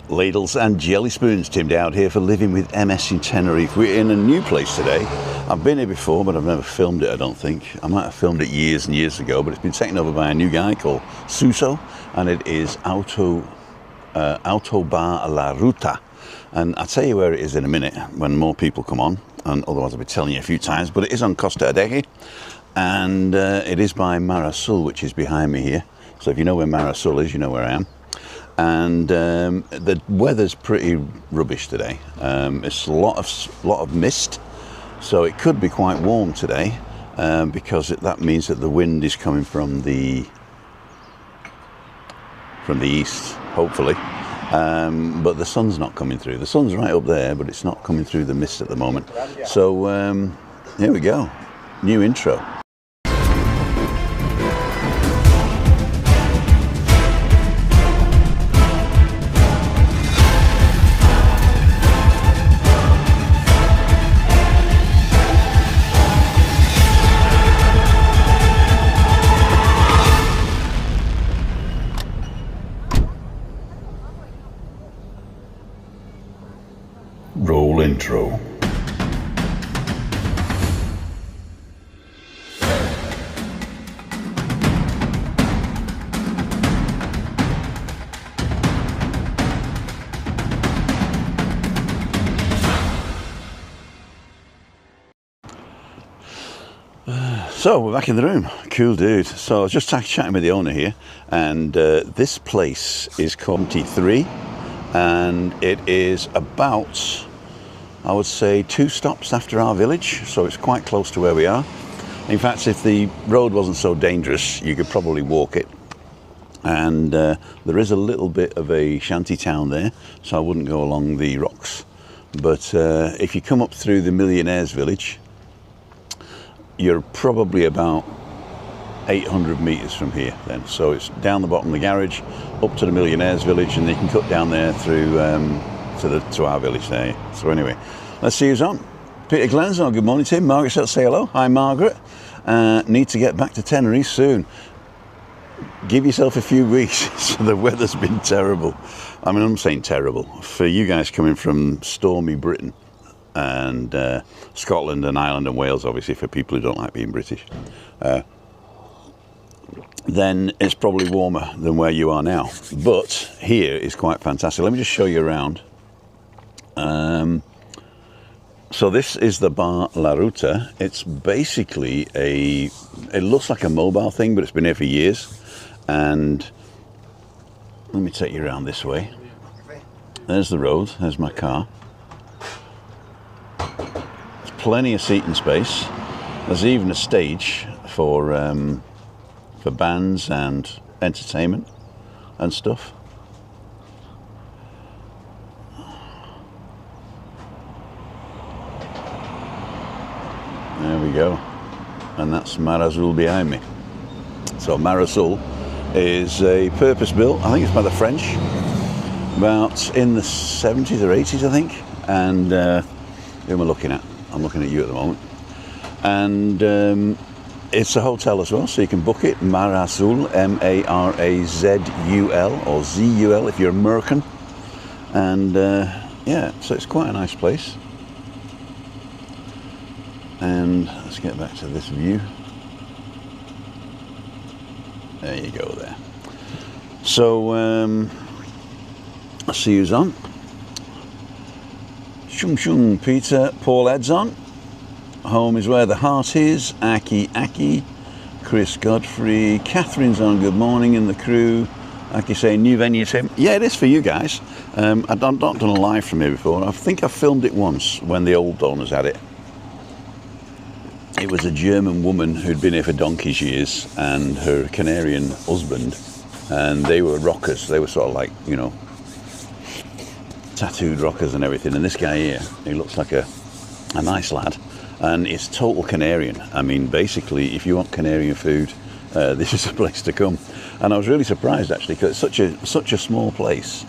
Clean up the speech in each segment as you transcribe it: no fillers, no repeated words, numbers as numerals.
Ladles and jelly spoons. Tim Dowd here for Living with MS in Tenerife. We're in a new place today. I've been here before, but I've never filmed it, I don't think. I might have filmed it years and years ago, but it's been taken over by a new guy called Suso, and it is Auto Bar La Ruta. And I'll tell you where it is in a minute when more people come on, and otherwise I'll be telling you a few times, but it is on Costa Adeje, and it is by Mar Azul, which is behind me here. So if you know where Mar Azul is, you know where I am. And the weather's pretty rubbish today. It's a lot of mist, so it could be quite warm today, because that means that the wind is coming from the east, hopefully. But the sun's not coming through. The sun's right up there, but it's not coming through the mist at the moment. So here we go. New intro. Roll intro. So we're back in the room. Cool dude. So I was just chatting with the owner here, and this place is called 23, and it is about, I would say, 2 stops after our village, so it's quite close to where we are. In fact, if the road wasn't so dangerous, you could probably walk it. And there is a little bit of a shanty town there, so I wouldn't go along the rocks. But if you come up through the Millionaires Village, you're probably about 800 meters from here then. So it's down the bottom of the garage, up to the Millionaires Village, and you can cut down there through to our village there. So anyway, let's see who's on. Peter Glenn's on. Good morning, Tim. Margaret said say hello. Hi, Margaret. Need to get back to Tenerife soon. Give yourself a few weeks. So the weather's been terrible. I mean, I'm saying terrible. For you guys coming from stormy Britain and Scotland and Ireland and Wales, obviously, for people who don't like being British, then it's probably warmer than where you are now. But here is quite fantastic. Let me just show you around. So this is the Bar La Ruta. It's basically it looks like a mobile thing, but it's been here for years. And let me take you around this way. There's the road, there's my car. There's plenty of seating space. There's even a stage for bands and entertainment and stuff. There we go. And that's Mar Azul behind me. So Mar Azul is a purpose-built, I think it's by the French, about in the 70s or 80s, I think. And who am I looking at? I'm looking at you at the moment. And it's a hotel as well, so you can book it. Mar Azul, M-A-R-A-Z-U-L, or Z-U-L if you're American. And yeah, so it's quite a nice place. And let's get back to this view. There you go there. So let's see who's on. Shung Shung Peter, Paul Ed's on. Home is where the heart is. Aki, Chris Godfrey, Catherine's on. Good morning, and the crew. Aki saying new venue, Tim. Yeah, it is for you guys. I've not done a live from here before. I think I filmed it once when the old owners had it. It was a German woman who'd been here for donkey's years, and her Canarian husband, and they were rockers. They were sort of like, you know, tattooed rockers and everything. And this guy here, he looks like a nice lad. And it's total Canarian. I mean, basically, if you want Canarian food, this is a place to come. And I was really surprised, actually, because it's such a small place.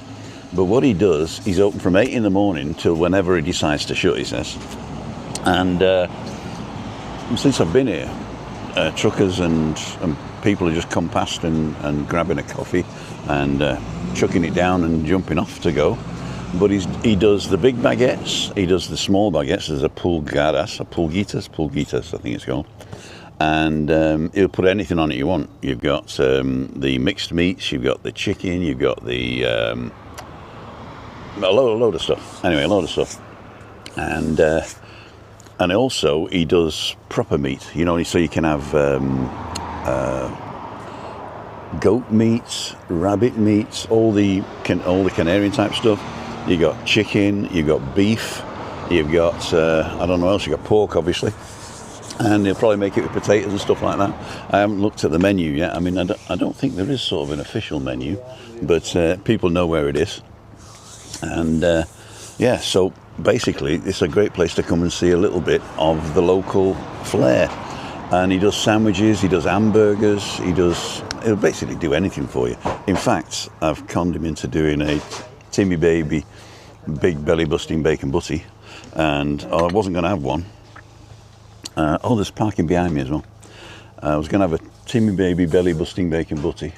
But what he does, he's open from 8 in the morning till whenever he decides to shut, he says. And since I've been here, truckers and people have just come past and grabbing a coffee and chucking it down and jumping off to go. But he does the big baguettes, he does the small baguettes. There's a pulguitas, I think it's called. And he'll put anything on it you want. You've got the mixed meats, you've got the chicken, you've got the a load of stuff. Anyway, a load of stuff. And also he does proper meat. You know, so you can have goat meats, rabbit meats, all the Canarian type stuff. You got chicken, you've got beef, you've got I don't know what else. You got pork, obviously. And he'll probably make it with potatoes and stuff like that. I haven't looked at the menu yet. I mean, I don't think there is sort of an official menu, but people know where it is. And yeah, so basically, it's a great place to come and see a little bit of the local flair. And he does sandwiches, he does hamburgers, he'll basically do anything for you. In fact, I've conned him into doing a Timmy Baby big belly busting bacon butty, and I wasn't going to have one. Oh, there's parking behind me as well. I was going to have a Timmy Baby belly busting bacon butty.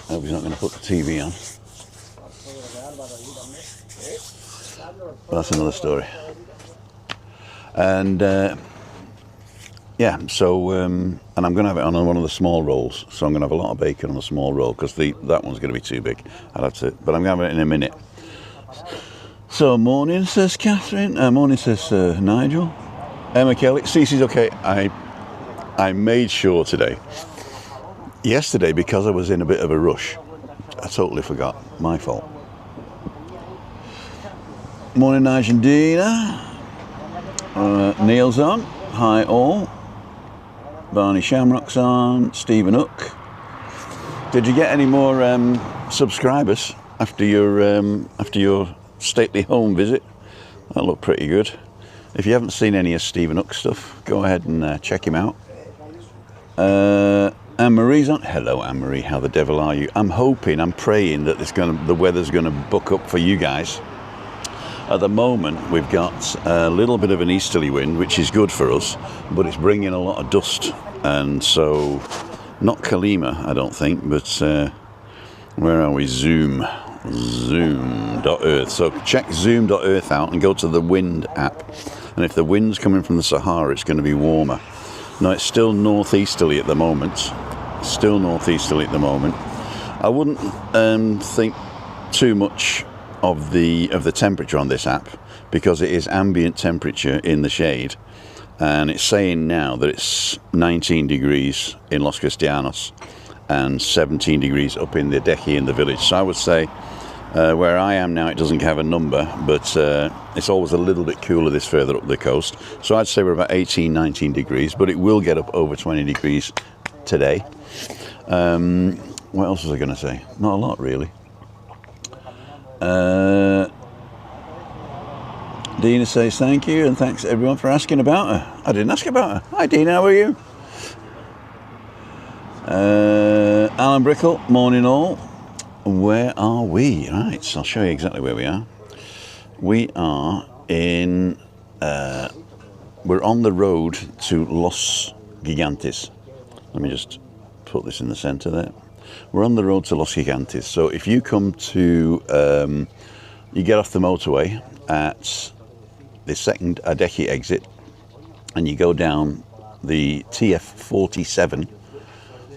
I hope he's not going to put the TV on. But that's another story. And yeah, so and I'm going to have it on one of the small rolls. So I'm going to have a lot of bacon on a small roll because that one's going to be too big. I'd have to, but I'm going to have it in a minute. So morning, says Catherine. Morning, says Nigel. Emma Kelly, Cece's okay. I made sure today. Yesterday, because I was in a bit of a rush, I totally forgot. My fault. Morning, Nigel and Dina. Neil's on. Hi all. Barney Shamrock's on. Stephen Hook. Did you get any more subscribers after your stately home visit? That looked pretty good. If you haven't seen any of Stephen Hook's stuff, go ahead and check him out. Anne-Marie's on. Hello, Anne-Marie. How the devil are you? I'm praying that the weather's going to buck up for you guys. At the moment, we've got a little bit of an easterly wind, which is good for us, but it's bringing a lot of dust. And so, not Kalima, I don't think, but where are we? Zoom.earth. So check zoom.earth out and go to the wind app. And if the wind's coming from the Sahara, it's going to be warmer. No, it's still northeasterly at the moment. I wouldn't think too much of the temperature on this app, because it is ambient temperature in the shade, and it's saying now that it's 19 degrees in Los Cristianos and 17 degrees up in the Deki in the village. So I would say where I am now, it doesn't have a number, but it's always a little bit cooler this further up the coast. So I'd say we're about 18, 19 degrees, but it will get up over 20 degrees today. What else was I going to say? Not a lot, really. Dina says thank you, and thanks everyone for asking about her. I didn't ask about her. Hi Dina, how are you? Alan Brickle, morning all. Where are we? Right, so I'll show you exactly where we are. We are in, we're on the road to Los Gigantes. Let me just put this in the centre there. We're on the road to Los Gigantes. So if you come to, you get off the motorway at the second Adeki exit, and you go down the TF47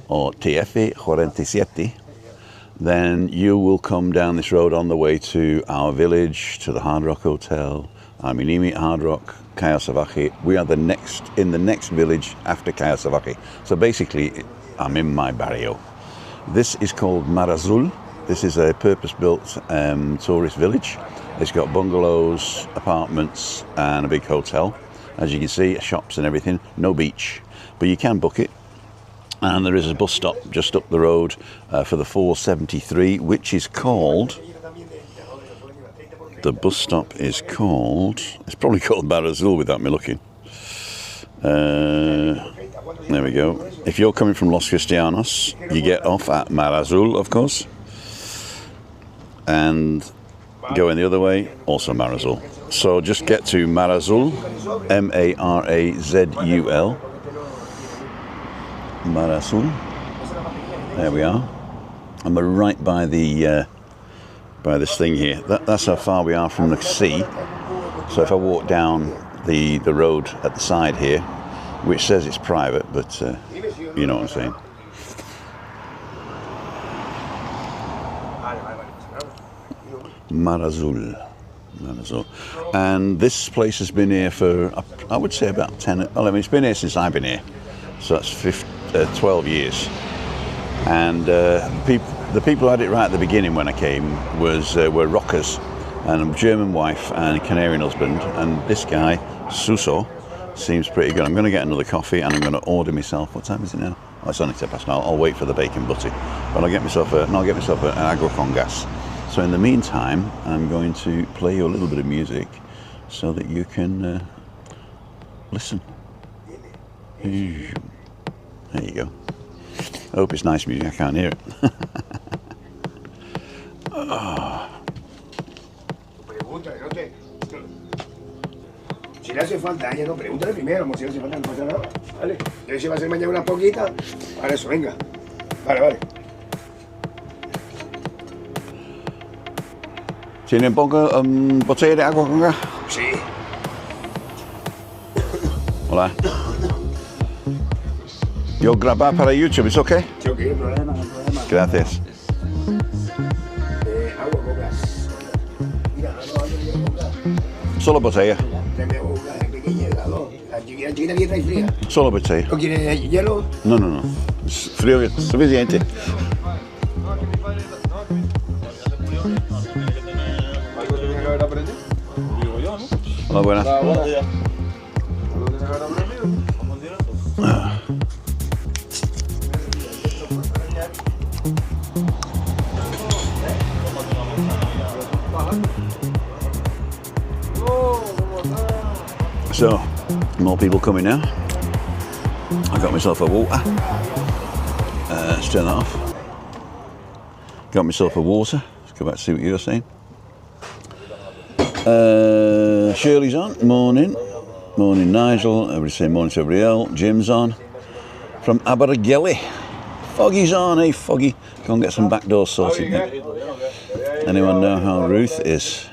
or TF47, then you will come down this road on the way to our village, to the Hard Rock Hotel, Aminimi Hard Rock, Cayo Salvaje. We are in the next village after Cayo Salvaje. So basically, I'm in my barrio. This is called Mar Azul. This is a purpose-built tourist village. It's got bungalows, apartments, and a big hotel. As you can see, shops and everything. No beach, but you can book it. And there is a bus stop just up the road for the 473, which is called... The bus stop is called... It's probably called Mar Azul without me looking. There we go. If you're coming from Los Cristianos, you get off at Mar Azul, of course. And going the other way, also Mar Azul. So just get to Mar Azul, Marazul. Mar Azul. There we are. And we're right by the by this thing here. That's how far we are from the sea. So if I walk down the road at the side here, which says it's private, but you know what I'm saying. Mar Azul. And this place has been here for, I would say, about 10, well, I mean, it's been here since I've been here. So that's 12 years. And the people who had it right at the beginning when I came were rockers, and a German wife and a Canarian husband. And this guy, Suso, seems pretty good. I'm going to get another coffee, and I'm going to order myself, what time is it now? Oh, it's only 10 past now. I'll wait for the bacon butty. But I'll get myself an agua con gas. So in the meantime, I'm going to play you a little bit of music so that you can listen. There you go. I hope it's nice music. I can't hear it. Oh. Si le hace falta a ella, no, pregúntale primero, como si le hace falta, no pasa nada. Vale. Yo si va a hacer mañana unas poquitas, para eso, venga. Vale. ¿Tiene un poco botella de agua con gas? Sí. Hola. Yo grabar para YouTube, ¿es okay? Sí, ok, no problema. Gracias. Agua con gas. Mira, no, con gas. Solo botella. Tráeme agua con gas, pequeña, la chiquita aquí trae fría. Solo botella. ¿No quieres hielo? No. Es frío es suficiente. Hola, buenas. So, more people coming now. I got myself a water. Let's turn that off. Got myself a water. Let's go back to see what you're saying. Shirley's on. Morning. Morning, Nigel. Everybody's saying morning to everybody else. Jim's on. From Abergele. Foggy's on. Hey, Foggy. Go and get some back door sorted, mate. Anyone know how Ruth is?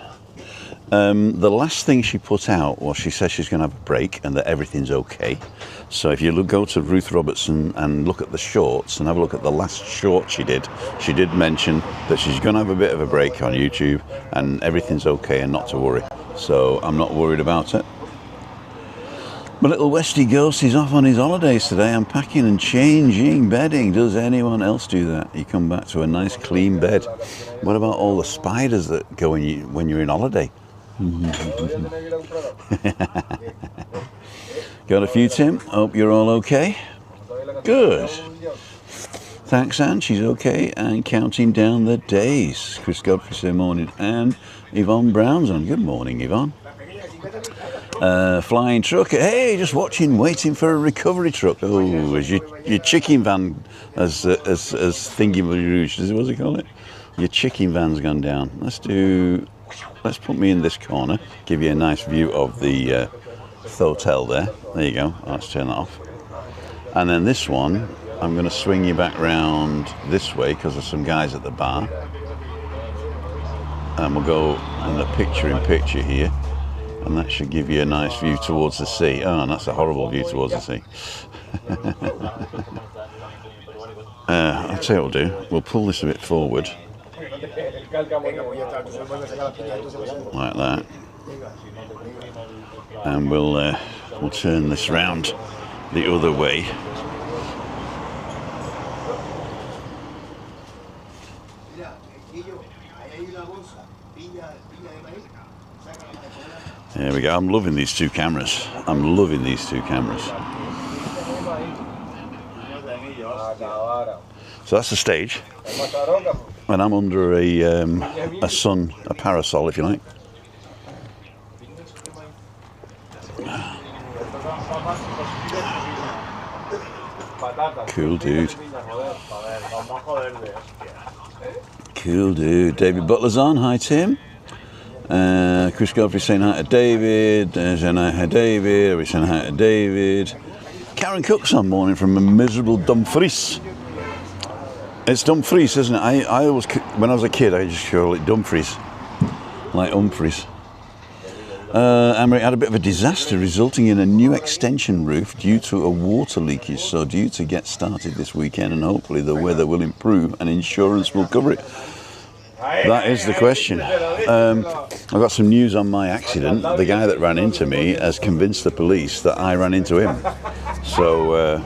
The last thing she put out was she says she's going to have a break and that everything's okay. So if you go to Ruth Robertson and look at the shorts and have a look at the last short she did mention that she's going to have a bit of a break on YouTube and everything's okay and not to worry. So I'm not worried about it. My little Westie ghost is off on his holidays today. I'm packing and changing bedding. Does anyone else do that? You come back to a nice clean bed. What about all the spiders that go when you're in holiday? Got a few, Tim? Hope you're all okay. Good. Thanks, Anne. She's okay and counting down the days. Chris Godfrey said morning, and Yvonne Brown's on. Good morning, Yvonne. Flying truck. Hey, just watching, waiting for a recovery truck. Oh, is your chicken van as Thingy Rouge? What's it called? Your chicken van's gone down. Let's put me in this corner, give you a nice view of the hotel there. There you go. Let's turn that off. And then this one, I'm going to swing you back round this way because there's some guys at the bar. And we'll go in the picture-in-picture here. And that should give you a nice view towards the sea. Oh, and that's a horrible view towards the sea. I'll tell you what we'll do. We'll pull this a bit forward. Like that. And we'll turn this round the other way. There we go. I'm loving these two cameras. So that's the stage. And I'm under a parasol, if you like. Cool dude. Cool dude. David Butler's on. Hi, Tim. Chris Godfrey saying hi to David. Saying hi to David. We're saying hi to David. Karen Cook's on morning from a miserable Dumfries. It's Dumfries, isn't it? I always, when I was a kid, I just call it Dumfries, like Humphreys. Emery had a bit of a disaster resulting in a new extension roof due to a water leakage, so due to get started this weekend and hopefully the weather will improve and insurance will cover it. That is the question. I've got some news on my accident. The guy that ran into me has convinced the police that I ran into him. So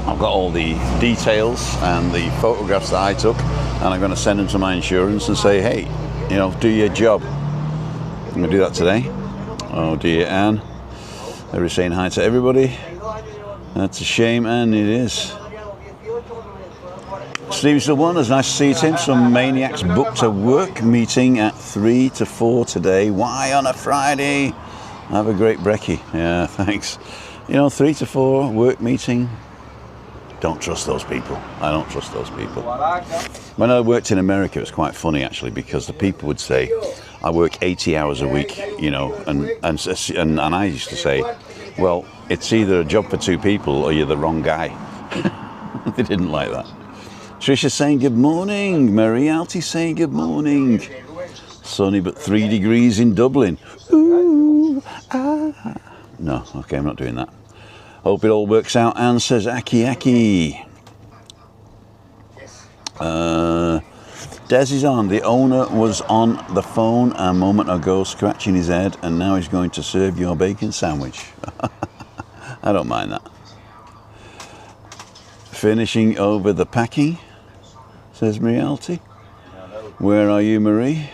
I've got all the details and the photographs that I took, and I'm going to send them to my insurance and say, hey, you know, do your job. I'm going to do that today. Oh dear, Anne. They're saying hi to everybody. That's a shame, Anne, it is. Stevie still wonders, nice to see you, Tim. Some maniacs booked a work meeting at 3 to 4 today. Why on a Friday? Have a great brekkie. Yeah, thanks. You know, 3 to 4 work meeting. Don't trust those people. I don't trust those people. When I worked in America, it was quite funny actually, because the people would say, I work 80 hours a week, you know, and I used to say, well, it's either a job for 2 people or you're the wrong guy. They didn't like that. Trisha saying good morning. Marie Alty saying good morning. Sunny but 3 degrees in Dublin. Ooh, ah. No, okay, I'm not doing that. Hope it all works out. Anne says Aki Aki. Des is on. The owner was on the phone a moment ago scratching his head and now he's going to serve your bacon sandwich. I don't mind that. Finishing over the packing, says Marialty. Where are you, Marie?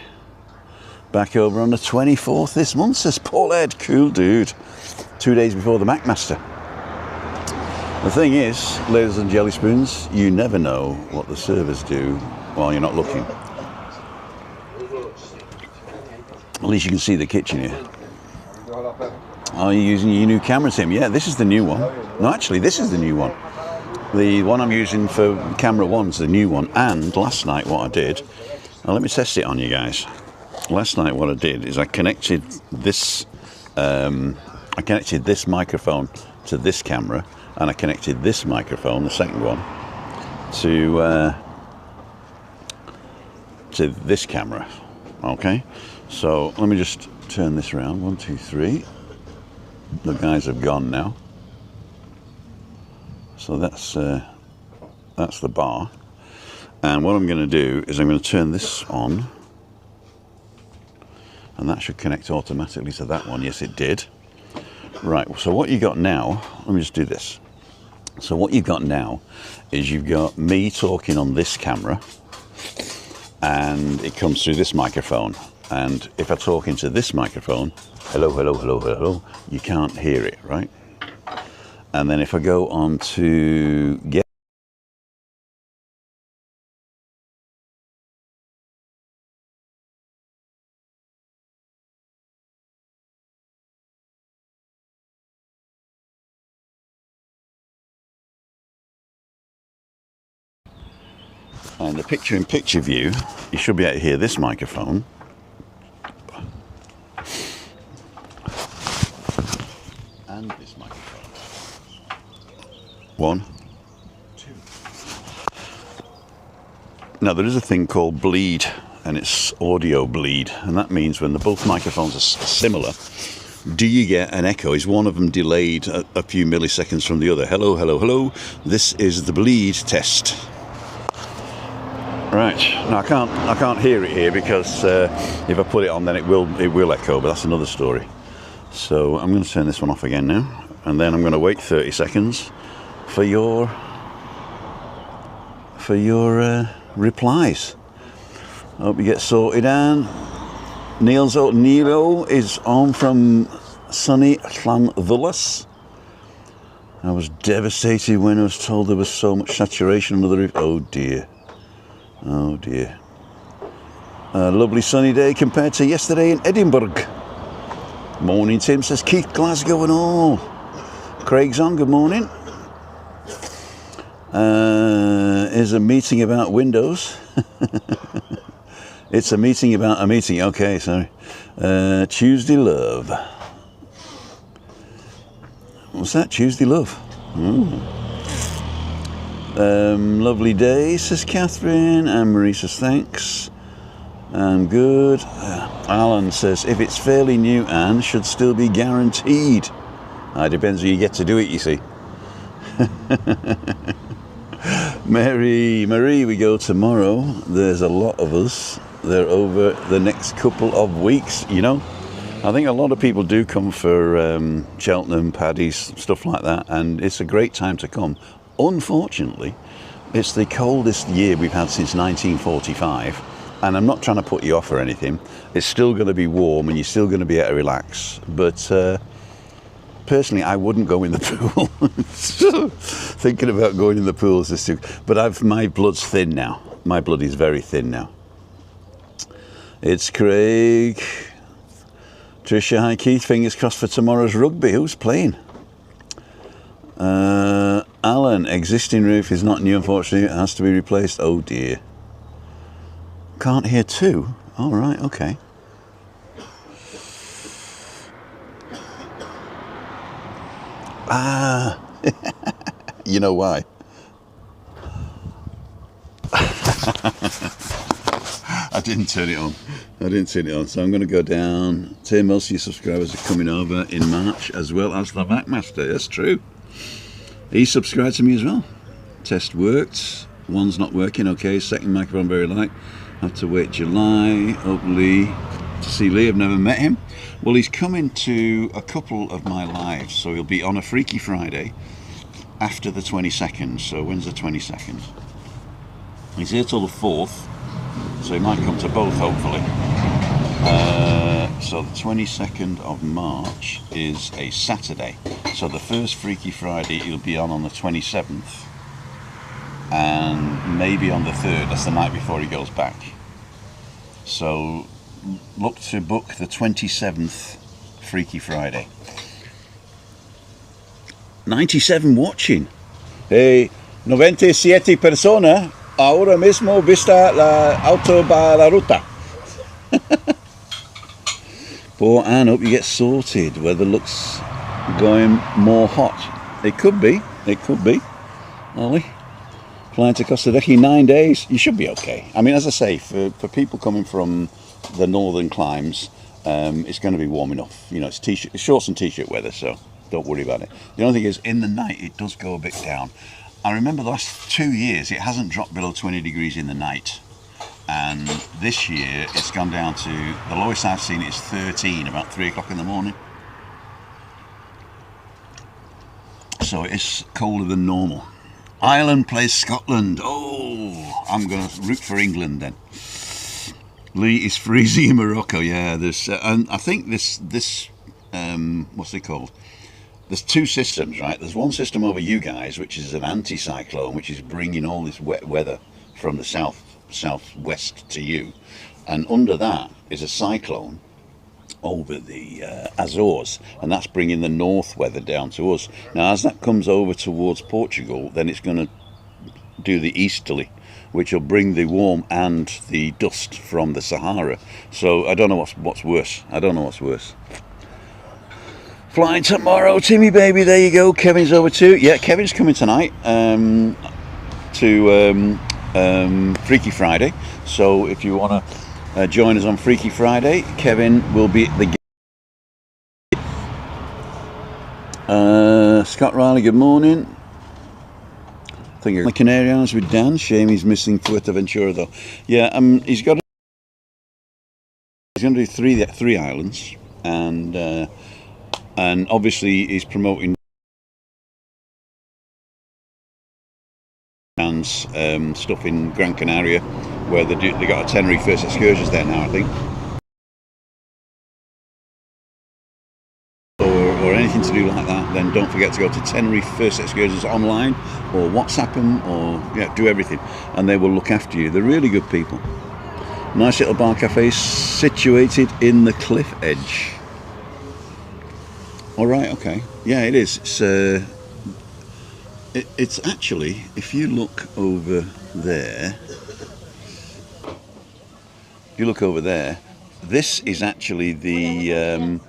Back over on the 24th this month, says Paul Ed. Cool dude. 2 days before the Macmaster. The thing is, ladies and jelly spoons, you never know what the servers do while you're not looking. At least you can see the kitchen here. Are you using your new camera, Tim? Yeah, this is the new one. No, actually, this is the new one. The one I'm using for camera 1's the new one. And last night what I did, now let me test it on you guys. Last night what I did is I connected this microphone to this camera, and I connected this microphone, the second one, to this camera. Okay, so let me just turn this around. 1, 2, 3. The guys have gone now. So that's the bar. And what I'm going to do is I'm going to turn this on, and that should connect automatically to that one. Yes, it did. Right, so what you got now, let me just do this. So what you've got now is you've got me talking on this camera, and it comes through this microphone. And if I talk into this microphone, hello, hello, hello, hello, you can't hear it, right? And then if I go on to get, and the picture-in-picture view, you should be able to hear this microphone. And this microphone. 1, 2. Now there is a thing called bleed, and it's audio bleed, and that means when both microphones are similar, do you get an echo? Is one of them delayed a few milliseconds from the other? Hello, hello, hello. This is the bleed test. Right, now I can't hear it here because if I put it on then it will echo, but that's another story. So I'm going to turn this one off again now, and then I'm going to wait 30 seconds for your replies. I hope you get sorted, Anne. Nilo is on from sunny Llanddulus. I was devastated when I was told there was so much saturation under the roof. Oh dear. Oh dear. A lovely sunny day compared to yesterday in Edinburgh. Morning, Tim, says Keith, Glasgow and all. Craig's on, good morning. Is a meeting about Windows. It's a meeting about a meeting. Okay, sorry. Tuesday Love. What's that? Tuesday Love. Lovely day, says Catherine. And Marie says thanks. I'm good. Alan says if it's fairly new, Anne, should still be guaranteed. It depends who you get to do it, you see. Marie, we go tomorrow. There's a lot of us. They're over the next couple of weeks, you know. I think a lot of people do come for Cheltenham, Paddy's, stuff like that, and it's a great time to come. Unfortunately, it's the coldest year we've had since 1945, and I'm not trying to put you off or anything. It's still going to be warm, and you're still going to be able to relax, but personally, I wouldn't go in the pool. Thinking about going in the pool is just too... But my blood's thin now. My blood is very thin now. It's Craig. Tricia, hi Keith. Fingers crossed for tomorrow's rugby. Who's playing? Alan, existing roof is not new, unfortunately. It has to be replaced. Oh dear. Can't hear too? All right, okay. You know why? I didn't turn it on. So I'm going to go down. Tim, most of your subscribers are coming over in March as well as the Macmaster. That's true. He subscribed to me as well. Test worked. One's not working. Okay. Second microphone very light. Have to wait July. Hopefully to see Lee. I've never met him. Well, he's coming to a couple of my lives, so he'll be on a Freaky Friday after the 22nd. So when's the 22nd? He's here till the 4th, so he might come to both, hopefully. So the 22nd of March is a Saturday. So the first Freaky Friday he'll be on the 27th, and maybe on the 3rd. That's the night before he goes back. So look to book the 27th Freaky Friday. 97 watching. Hey, 97 personas ahora mismo vista la Auto Bar La Ruta. Poor Anne, hope you get sorted. Weather looks going more hot. It could be. Ollie. Flying to Costa Rica 9 days. You should be okay. I mean, as I say, for people coming from the northern climes, it's going to be warm enough. You know, it's shorts and t-shirt weather, so don't worry about it. The only thing is, in the night, it does go a bit down. I remember the last 2 years, it hasn't dropped below 20 degrees in the night. And this year, it's gone down to, the lowest I've seen is 13, about 3 o'clock in the morning. So it's colder than normal. Ireland plays Scotland. Oh, I'm going to root for England then. Lee is freezing in Morocco. Yeah, there's, and I think this what's it called? There's two systems, right? There's one system over you guys, which is an anticyclone, which is bringing all this wet weather from the southwest to you, and under that is a cyclone over the Azores, and that's bringing the north weather down to us. Now, as that comes over towards Portugal, then it's going to do the easterly, which will bring the warm and the dust from the Sahara. So I don't know what's worse. Flying tomorrow, Timmy baby. There you go. Kevin's over too. Yeah, Kevin's coming tonight to Freaky Friday. So if you want to join us on Freaky Friday, Kevin will be at the Scott Riley, good morning. I think the Canary Islands with Dan. Shame he's missing Fuerteventura though. Yeah, he's going to do three islands, and obviously he's promoting stuff in Gran Canaria, where they got a Tenerife first excursions there now, I think. Or anything to do like that, then don't forget to go to Tenerife First Excursions online, or WhatsApp them, or yeah, do everything, and they will look after you. They're really good people. Nice little bar cafe situated in the cliff edge. All right, okay, yeah, it is. It's actually, if you look over there, this is actually the.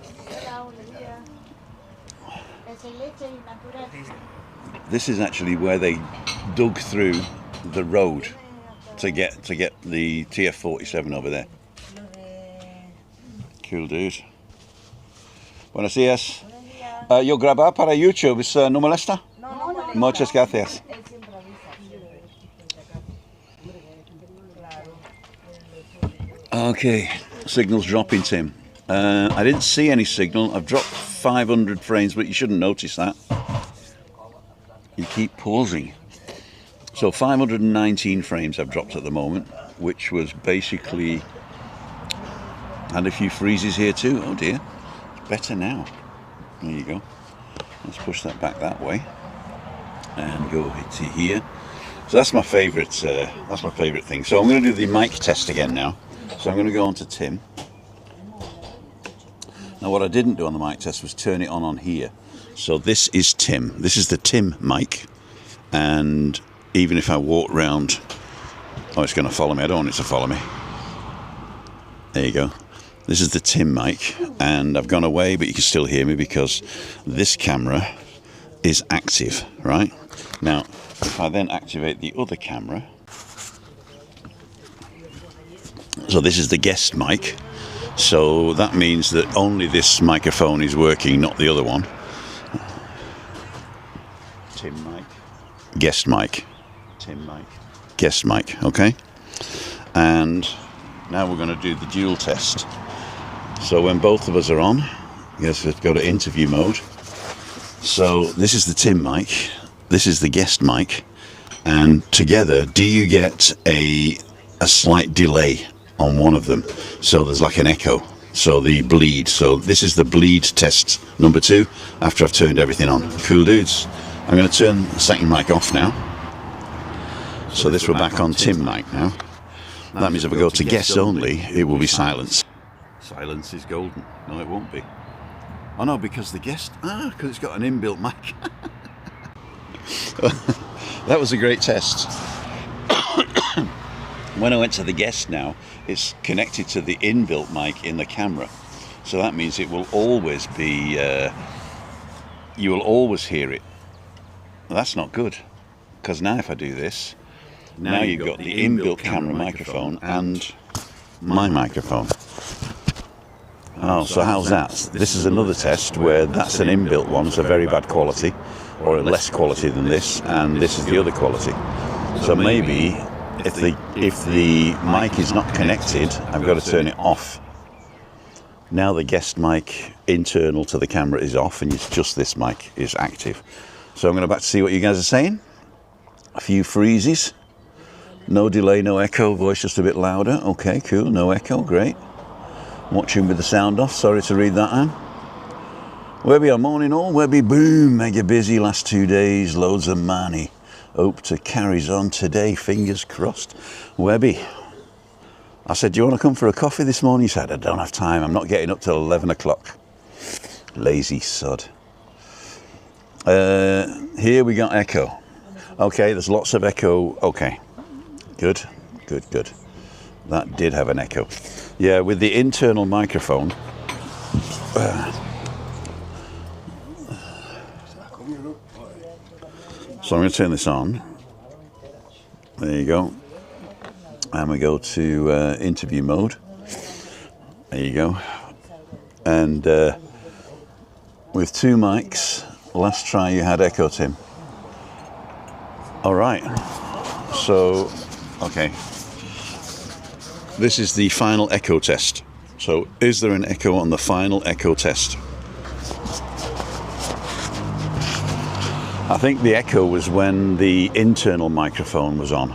This is actually where they dug through the road to get the TF-47 over there. Cool dude. Buenos días. Yo grababa para YouTube, ¿no molesta? No, Muchas gracias. él siempre avisa. Okay, signal's dropping, Tim. I didn't see any signal. I've dropped 500 frames, but you shouldn't notice that. You keep pausing. So 519 frames I've dropped at the moment, which was basically... And a few freezes here too. Oh dear, it's better now. There you go. Let's push that back that way and go to here. So that's my favourite. That's my favourite thing. So I'm going to do the mic test again now. So I'm going to go on to Tim. Now what I didn't do on the mic test was turn it on here. So this is Tim. This is the Tim mic, and even if I walk round, oh, it's going to follow me. I don't want it to follow me. There you go. This is the Tim mic, and I've gone away, but you can still hear me because this camera is active, right? Now, if I then activate the other camera, so this is the guest mic, so that means that only this microphone is working, not the other one. Tim mic, guest mic, Tim mic, guest mic, okay? And now we're going to do the dual test. So when both of us are on, yes, let's go to interview mode. So this is the Tim mic, this is the guest mic, and together, do you get a slight delay on one of them? So there's like an echo, so the bleed. So this is the bleed test number 2 after I've turned everything on. Cool dudes. I'm going to turn the second mic off now. So this we're back on Tim mic now. That means if I go to guest only, it will be silence. Silence is golden. No, it won't be. Oh no, because the guest... because it's got an inbuilt mic. That was a great test. When I went to the guest now, it's connected to the inbuilt mic in the camera. So that means it will always be... you will always hear it. Well, that's not good. Because now if I do this, now you've got the inbuilt camera microphone and my microphone. Oh, so how's that? This is another test where that's an inbuilt one, so very bad quality, or less quality than this, and this is the other quality. So maybe if the mic is not connected, I've got to turn it off. Now the guest mic internal to the camera is off, and it's just this mic is active. So I'm going to back to see what you guys are saying. A few freezes. No delay, no echo, voice just a bit louder. Okay, cool, no echo, great. Watching with the sound off, sorry to read that, Anne. Webby, I'm morning all. Webby, boom, mega busy last 2 days, loads of money. Hope to carries on today, fingers crossed. Webby, I said, do you want to come for a coffee this morning? He said, I don't have time, I'm not getting up till 11 o'clock. Lazy sod. Here we got echo. Okay, there's lots of echo. Okay, good, good, good. That did have an echo. Yeah, with the internal microphone. So I'm going to turn this on. There you go. And we go to interview mode. There you go. And with 2 mics, last try you had echo, Tim. All right. So, okay. This is the final echo test. So, is there an echo on the final echo test? I think the echo was when the internal microphone was on.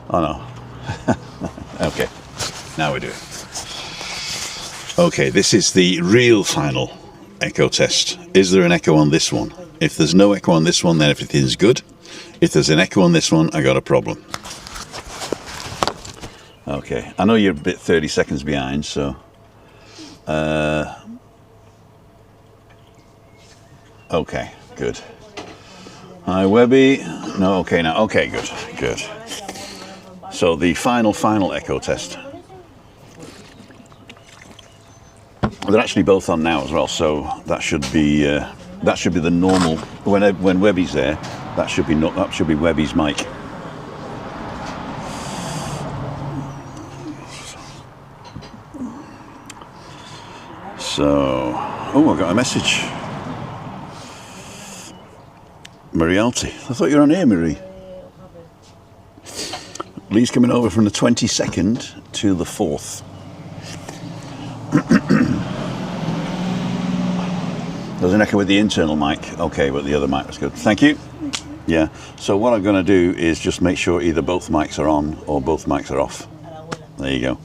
Oh no. Okay, now we do it. Okay, this is the real final echo test. Is there an echo on this one? If there's no echo on this one, then everything's good. If there's an echo on this one, I got a problem. Okay, I know you're a bit 30 seconds behind, so... okay, good. Hi, Webby. No, okay now. Okay, good, good. So the final echo test. They're actually both on now as well, so that should be the normal. When Webby's there, That should be Webby's mic. So, oh, I got a message. Marialty. I thought you were on here, Marie. Lee's coming over from the 22nd to the 4th. There's an echo with the internal mic. Okay, but the other mic was good. Thank you. Yeah. So what I'm going to do is just make sure either both mics are on or both mics are off. There you go.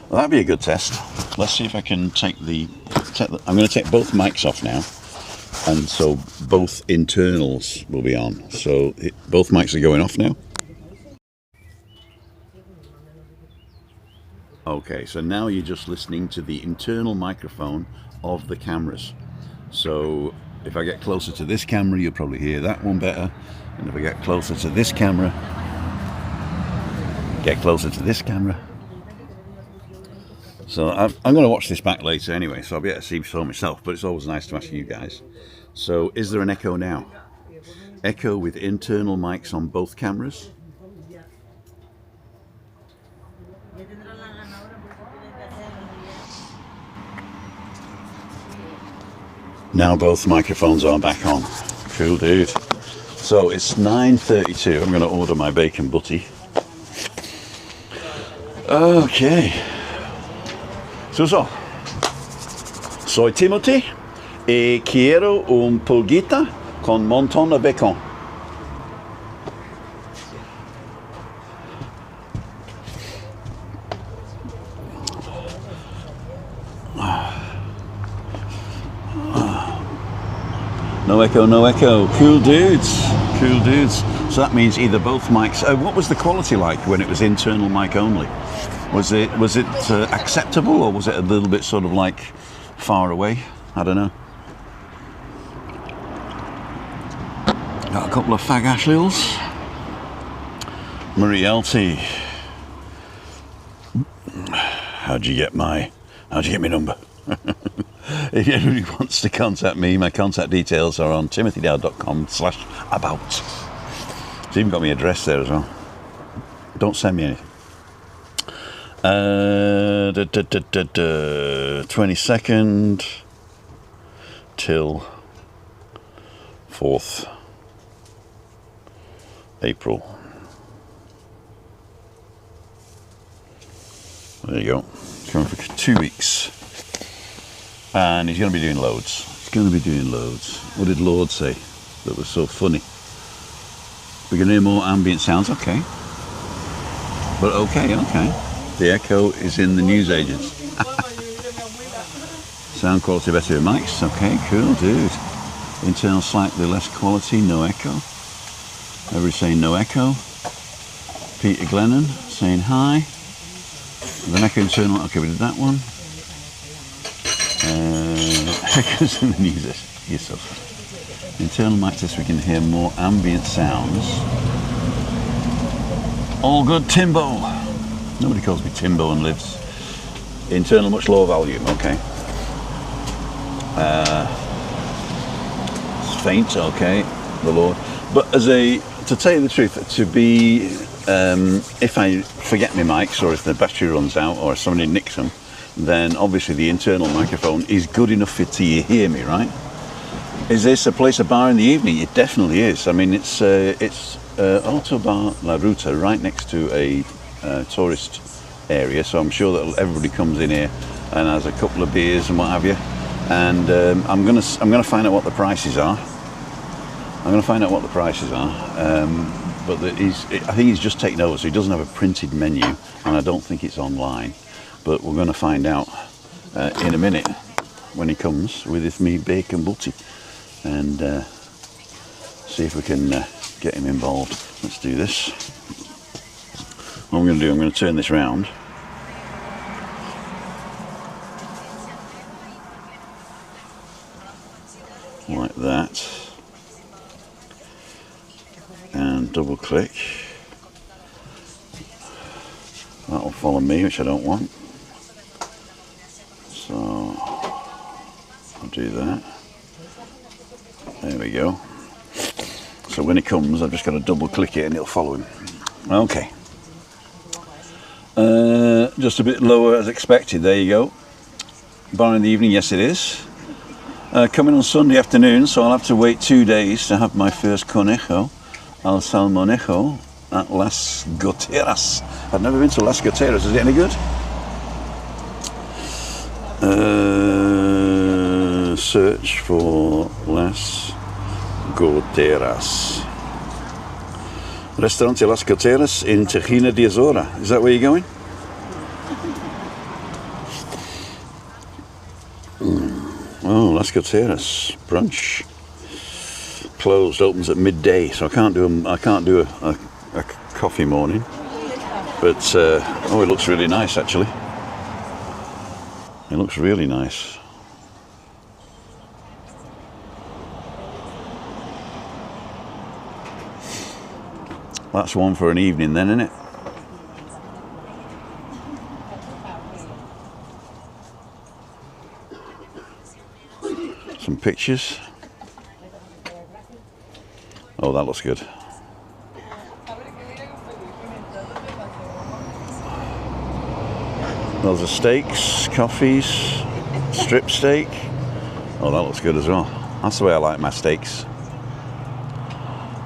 Well, that'd be a good test. Let's see if I can take I'm going to take both mics off now. And so both internals will be on. So both mics are going off now. Okay, so now you're just listening to the internal microphone of the cameras. So if I get closer to this camera, you'll probably hear that one better. And if I get closer to this camera, So I'm going to watch this back later anyway, so I'll be able to see for myself, but it's always nice to ask you guys. So is there an echo now? Echo with internal mics on both cameras? Now both microphones are back on. Cool, dude. So it's 9:32. I'm going to order my bacon butty. Okay. Suso. Soy Timothy y quiero un pulguita con montón de bacon. No echo, no echo. Cool dudes. Cool dudes. So that means either both mics. What was the quality like when it was internal mic only? Was it acceptable, or was it a little bit sort of like far away? I don't know. Got a couple of fag Ashleys. Marie LT. How'd you get my number? If anybody wants to contact me, my contact details are on timothydowd.com/about. It's even got my address there as well. Don't send me anything. 22nd till 4th April. There you go. It's coming for 2 weeks. And he's going to be doing loads. What did Lord say that was so funny? We're going to hear more ambient sounds. Okay. But okay. The echo is in the newsagents. Sound quality better with mics. Okay, cool, dude. Internal slightly less quality, no echo. Everybody saying no echo. Peter Glennon saying hi. An echo internal. Okay, we did that one. Echoes in the news. You're so funny. Internal mic test, we can hear more ambient sounds. All good, Timbo. Nobody calls me Timbo and lives. Internal, much lower volume. Okay. It's faint. Okay. The Lord. But to tell you the truth, if I forget my mics, or if the battery runs out, or if somebody nicks them, then obviously the internal microphone is good enough for you to hear me, right? Is this a place, a bar in the evening? It definitely is. I mean, it's Auto Bar La Ruta, right next to a tourist area, so I'm sure that everybody comes in here and has a couple of beers and what have you. And I'm gonna find out what the prices are. But I think he's just taken over, so he doesn't have a printed menu, and I don't think it's online. But we're going to find out in a minute when he comes with me bacon butty, and see if we can get him involved. Let's do this. What I'm going to do, I'm going to turn this round. Like that. And double click. That'll follow me, which I don't want. So I'll do that. There we go. So when he comes, I've just got to double click it and it'll follow him. Okay. Just a bit lower as expected. There you go. Bar in the evening, yes it is. Coming on Sunday afternoon, so I'll have to wait 2 days to have my first conejo al salmonejo at Las Goteras. I've never been to Las Goteras. Is it any good? Search for Las Goteras. Restaurante Las Goteras in Tejina de Azora. Is that where you're going? Oh, Las Goteras brunch. Closed. Opens at midday, so I can't do a coffee morning. But oh, it looks really nice actually. It looks really nice. That's one for an evening then, isn't it? Some pictures. Oh, that looks good. Those are steaks, coffees, strip steak. Oh, that looks good as well. That's the way I like my steaks.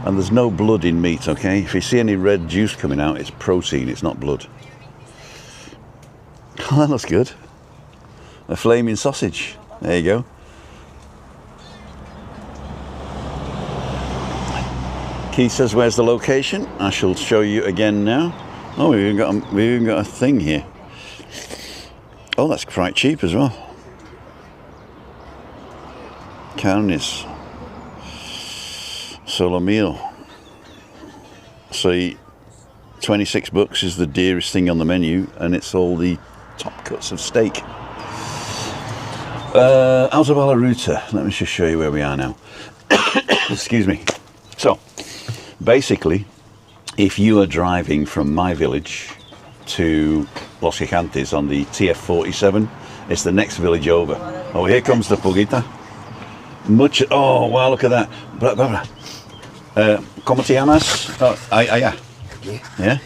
And there's no blood in meat, okay? If you see any red juice coming out, it's protein, it's not blood. Oh, that looks good. A flaming sausage. There you go. Keith says, where's the location? I shall show you again now. Oh, we've even got a thing here. Oh, that's quite cheap as well. Carnes. Solo meal. So 26 bucks is the dearest thing on the menu, and it's all the top cuts of steak. Auto Bar La Ruta. Let me just show you where we are now. Excuse me. So, basically, if you are driving from my village to Los Gigantes on the TF47, it's the next village over. Oh, here comes the Pulguita. Oh, wow, look at that. ¿Cómo te llamas? Oh, allá. Yeah?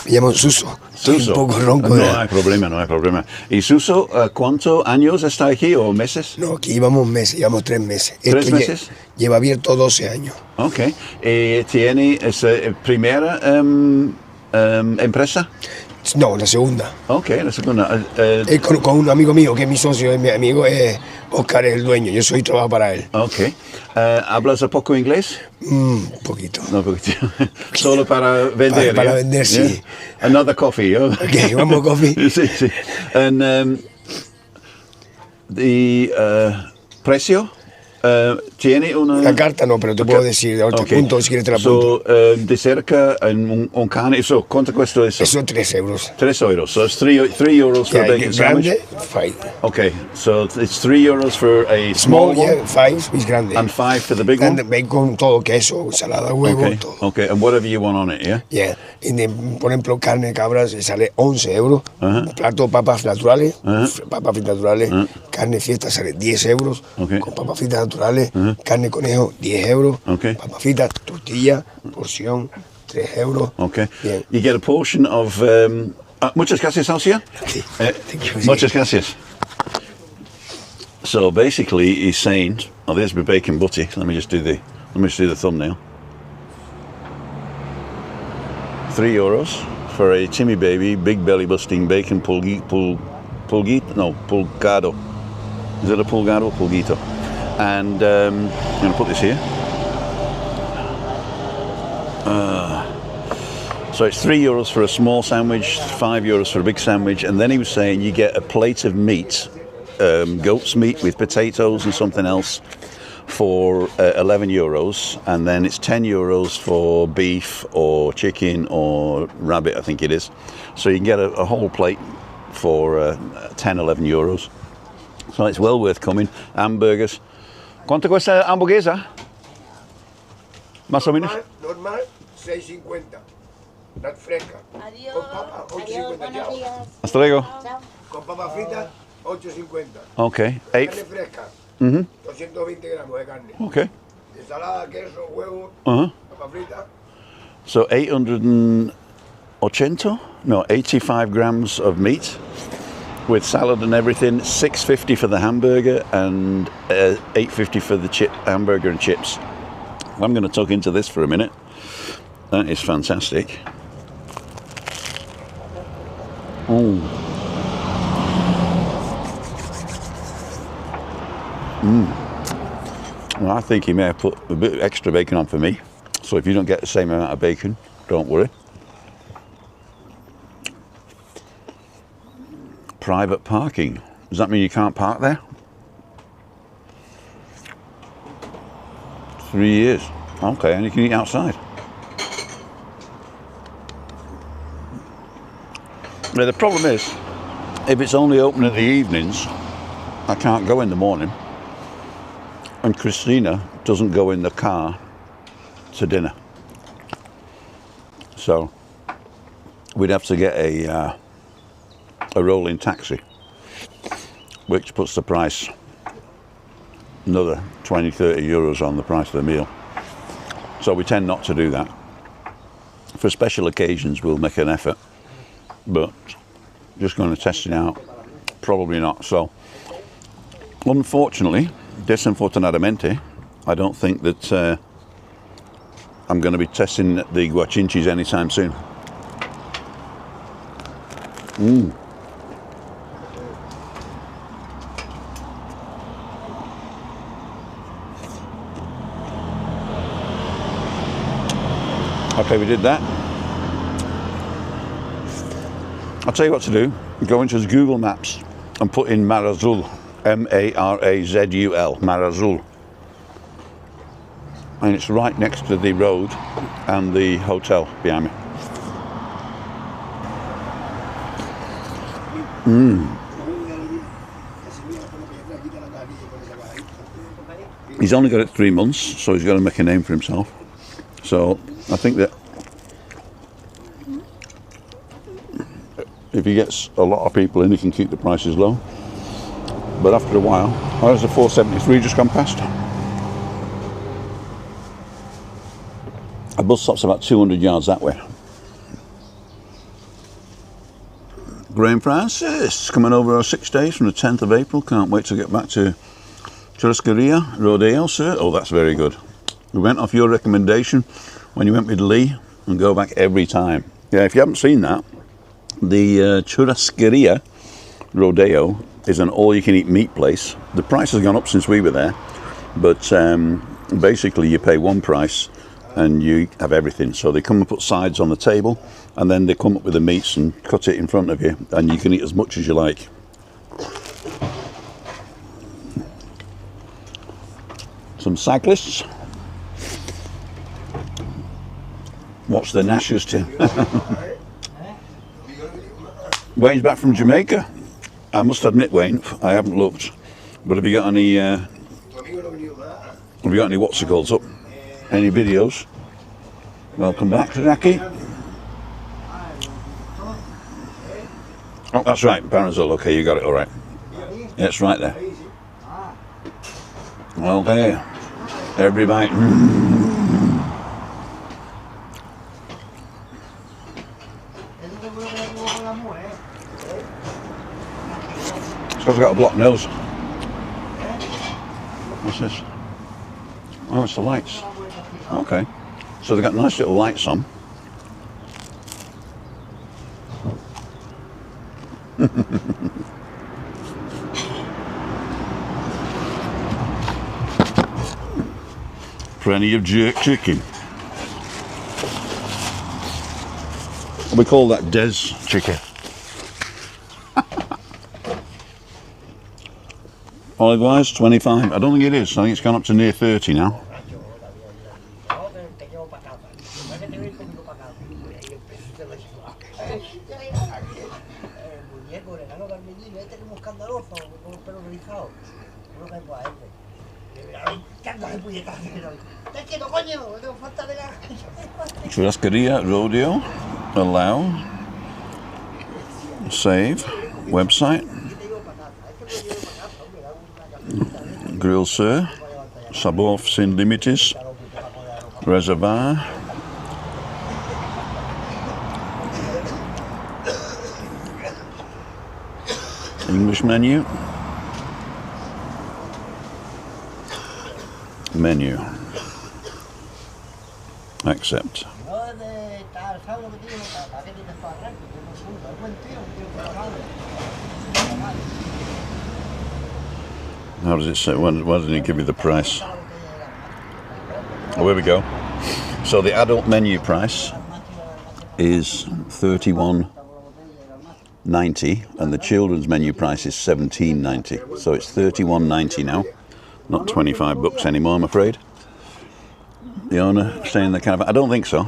Me llamo Suso. Suso. Un poco ronco. No hay problema, no hay problema. ¿Y Suso, cuántos años está aquí o meses? No, aquí llevamos meses, llevamos 3 meses. ¿3 meses? Lleva abierto 12 años. Ok. ¿Tiene esa primera empresa? No, la segunda. Ok, la segunda. Con un amigo mío, que es mi socio, es mi amigo, Oscar es el dueño, yo trabajo para él. Ok. ¿Hablas un poco inglés? Poquito. No, poquito. Solo para vender. Para vender, sí. Yeah? Another coffee. Oh. Ok, one more coffee. Sí, sí. And precio? ¿Tiene una...? La carta no, pero te puedo decir de otro punto, si quieres te la apunto. De cerca, un cane, ¿cuánto cuesta eso? Eso 3 euros. 3 euros, so it's 3 euros for a bacon sandwich? Grande, 5. Okay, so it's 3 euros for a small one? Yeah, 5 is grande. And 5 for the big grande, one? Bacon, todo, queso, ensalada, huevo, Okay, todo. okay, and whatever you want on it, yeah? Yeah. Por ejemplo, carne de cabra sale 11 euros. Plato papas naturales, papas fritas naturales. Carne fiesta sale 10 euros. Okay. Con papas fritas naturales. Carne de conejo, 10 euros. Okay. Papas fritas, tortilla, porción, 3 euros. Okay. Bien. You get a portion of... muchas gracias, Alcia. Sí. Muchas gracias. So basically, he's saying, oh, there's my bacon butty. Let me just do the thumbnail. 3 euros for a Timmy Baby big belly busting bacon pulgado. Is it a pulgado or pulguito? And I'm going to put this here. So it's 3 euros for a small sandwich, 5 euros for a big sandwich, and then he was saying you get a plate of meat, goat's meat with potatoes and something else for 11 euros, and then it's 10 euros for beef or chicken or rabbit, I think it is. So you can get a whole plate for 10, 11 euros. So it's well worth coming. Hamburgers. ¿Cuánto cuesta la hamburguesa? Más o menos. Normal, 6.50. Not fresca. Adiós. Con papa, 8.50. Buenos días. Hasta luego. Chao. Con papas fritas, 8.50. Okay. Carne fresca, 220 gramos de carne. Okay. Ensalada, queso, huevo, Uh-huh. papa frita. So 85 grams of meat with salad and everything. $6.50 for the hamburger and $8.50 for the hamburger and chips. I'm going to tuck into this for a minute. That is fantastic. Oh. Well, I think he may have put a bit extra bacon on for me. So if you don't get the same amount of bacon, don't worry. Private parking. Does that mean you can't park there? 3 years. Okay, and you can eat outside. Now the problem is, if it's only open in the evenings, I can't go in the morning. And Christina doesn't go in the car to dinner. So we'd have to get a rolling taxi, which puts the price another 20-30 euros on the price of the meal. So we tend not to do that. For special occasions we'll make an effort, but just going to test it out, probably not. So unfortunately, desafortunadamente, I don't think that I'm going to be testing the guachinchis anytime soon. Okay, we did that. I'll tell you what to do. Go into Google Maps and put in Mar Azul, M-A-R-A-Z-U-L, Mar Azul. And it's right next to the road and the hotel behind me. He's only got it 3 months, so he's got to make a name for himself. So I think that if he gets a lot of people in, he can keep the prices low. But after a while, there's the 473 just gone past. A bus stop's about 200 yards that way. Graham Francis coming over 6 days from the 10th of April. Can't wait to get back to Churrascaria Rodeo, sir. Oh, that's very good. We went off your recommendation when you went with Lee and go back every time. Yeah, if you haven't seen that, the Churrascaria Rodeo is an all-you-can-eat meat place. The price has gone up since we were there, but basically you pay one price and you have everything. So they come and put sides on the table, and then they come up with the meats and cut it in front of you, and you can eat as much as you like. Some cyclists. What's the Nashers to? Wayne's back from Jamaica. I must admit, Wayne, I haven't looked, but have you got any what's it called up? Any videos? Welcome back, Zaki. Oh, that's right, Baranzol. Okay, you got it all right. Yeah, it's right there. Okay, everybody. It's because I've got a blocked nose. What's this? Oh, it's the lights. Okay. So they've got nice little lights on. Plenty of jerk chicken. We call that Des chicken. Olive wise, 25. I don't think it is. I think it's gone up to near 30 now. Churrascaria Rodeo, allow, save, website, grill sir, Sabor sin límites. Reservar. English menu. Menu. Accept. How does it say? Why doesn't he give you the price? Oh, here we go. So the adult menu price is $31.90 and the children's menu price is $17.90. So it's $31.90 now, not $25 anymore, I'm afraid. The owner saying the kind of, I don't think so.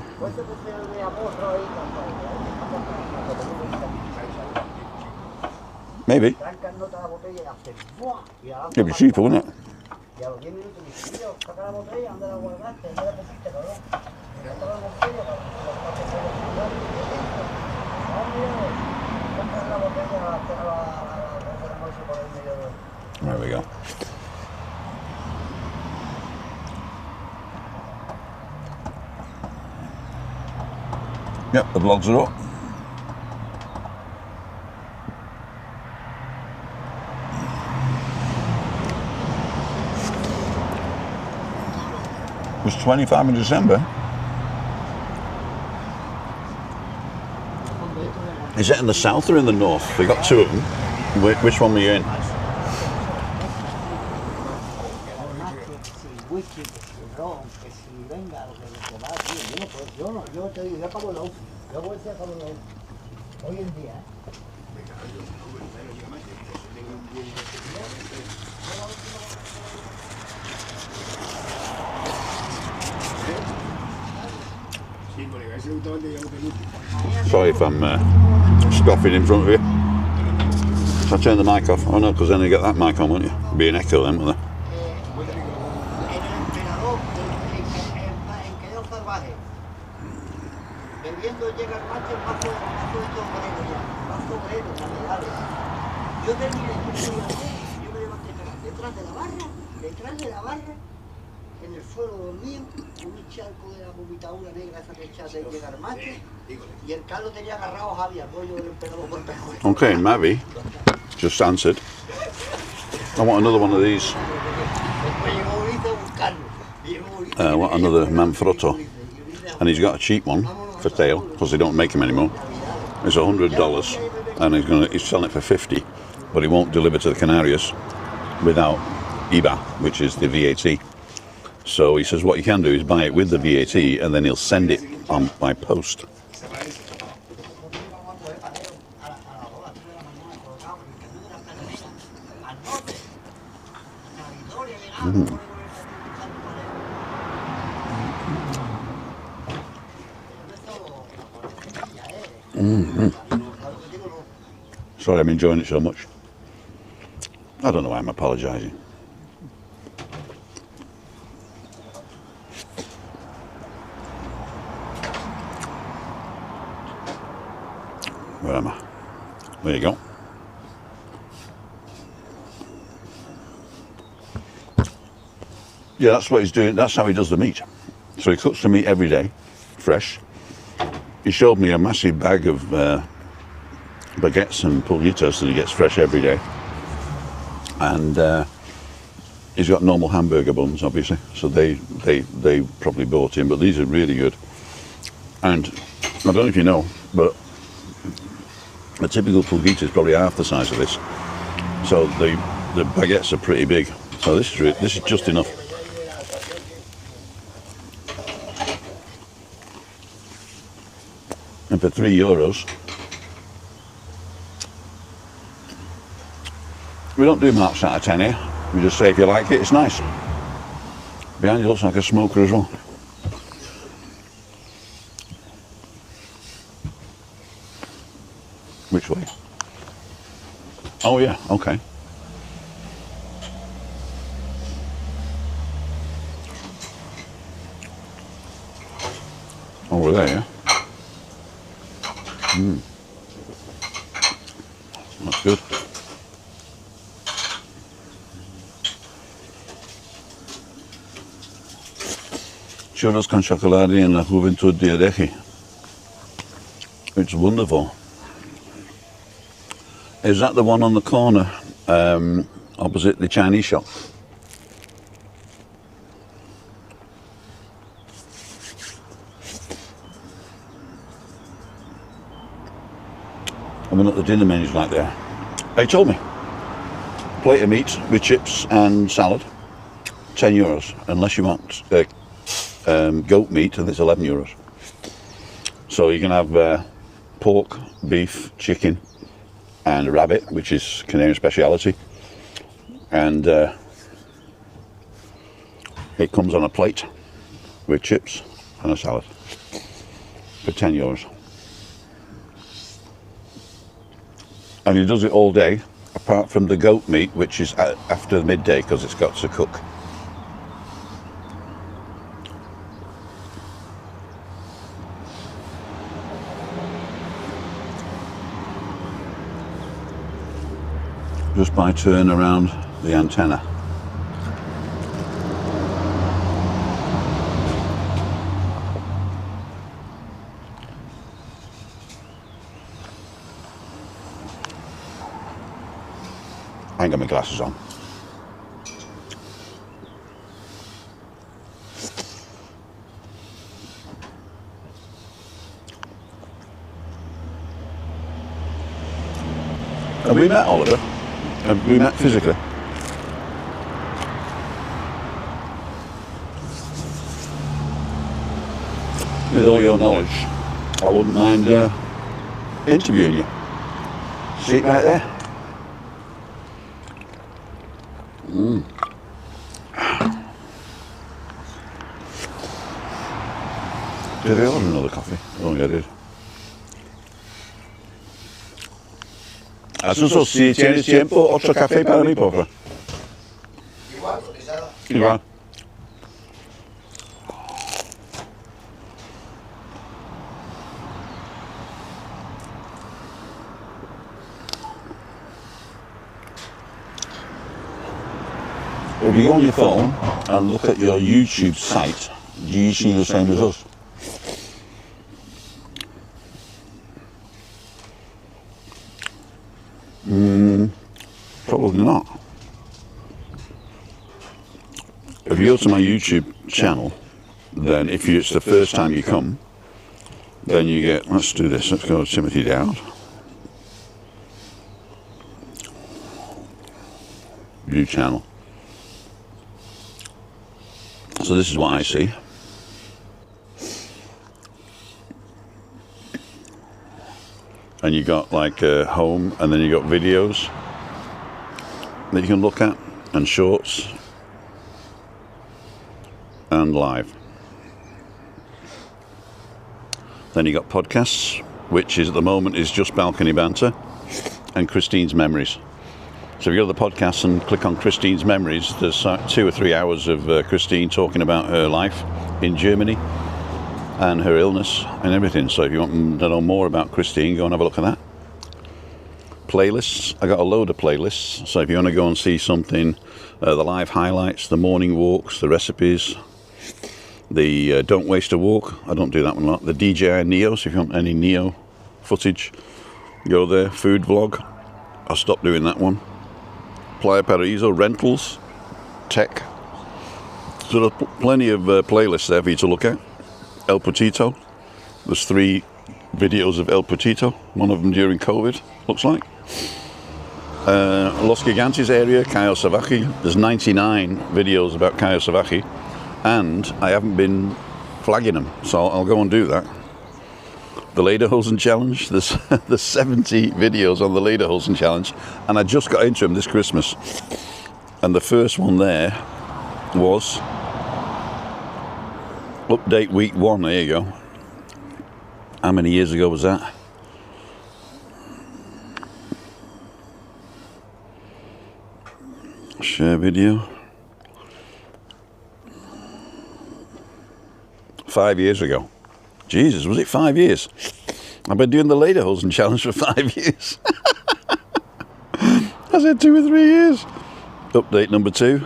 Maybe. It'd be cheaper, wouldn't it? There we go. Yep, the vlogs are up. It was 25 in December. Is it in the south or in the north? We got two of them. Which one were you in? Sorry if I'm scoffing in front of you. So I turn the mic off. Oh no, because then you get that mic on, won't you? It'll be an echo then, won't there? Okay, Mavi just answered. I want another one of these. I want another Manfrotto. And he's got a cheap one for sale because they don't make them anymore. It's $100 and he's selling it for $50, but he won't deliver to the Canarias without IVA, which is the VAT. So he says what you can do is buy it with the VAT and then he'll send it on by post. Mm. Mm-hmm. Sorry, I'm enjoying it so much. I don't know why I'm apologising. Where am I? There you go. Yeah, that's what he's doing. That's how he does the meat. So he cooks the meat every day, fresh. He showed me a massive bag of baguettes and pullitos that he gets fresh every day. And he's got normal hamburger buns, obviously. So they probably bought him, but these are really good. And I don't know if you know, but a typical pulguita is probably half the size of this. So the baguettes are pretty big. So this is just enough. And for €3, we don't do marks out of 10 here. We just say if you like it, it's nice. Behind you looks like a smoker as well. Which way? Oh yeah, okay. Over there, yeah. That's good. churros con chocolate en la juventud de Oreji. It's wonderful. Is that the one on the corner opposite the Chinese shop? I mean, at the dinner menus like there. They told me. Plate of meat with chips and salad, €10. Unless you want goat meat, and it's €11. So you can have pork, beef, chicken, and rabbit, which is Canadian speciality. And it comes on a plate with chips and a salad for €10. And he does it all day, apart from the goat meat, which is after midday because it's got to cook. Just by turn around the antenna. I ain't got my glasses on. Have we met Oliver? Have we met physically? With all your knowledge, I wouldn't mind interviewing you. See it right there? Did I order another coffee? Oh, yeah, I did. Suso, si tienes tiempo, otro café para mí, por favor. Igual. If you go on your phone and look at your YouTube site, do you see the same as us? Probably not. If you go to my YouTube channel, then if it's the first time you come, then you get, let's do this, let's go to Timothy Dowd. View channel. So this is what I see. And you got like home, and then you got videos that you can look at, and shorts, and live. Then you got podcasts, which is at the moment is just Balcony Banter and Christine's Memories. So if you go to the podcast and click on Christine's Memories, there's 2 or 3 hours of Christine talking about her life in Germany and her illness and everything. So if you want to know more about Christine, go and have a look at that. Playlists, I got a load of playlists. So if you want to go and see something, the live highlights, the morning walks, the recipes, the don't waste a walk, I don't do that one a lot. The DJI Neo, so if you want any Neo footage, go there. Food vlog, I'll stop doing that one. Playa Paraíso, rentals, tech. So there's plenty of playlists there for you to look at. El Petito, there's 3 videos of El Petito, one of them during COVID, looks like. Los Gigantes area, Cayo Savaki, there's 99 videos about Cayo Savaki, and I haven't been flagging them, so I'll go and do that. The Lederhosen Challenge, there's 70 videos on the Lederhosen Challenge, and I just got into them this Christmas. And the first one there was update week 1, there you go. How many years ago was that? Share video. 5 years ago. Jesus, was it 5 years? I've been doing the Lederhosen Challenge for 5 years. I said 2 or 3 years. Update number 2.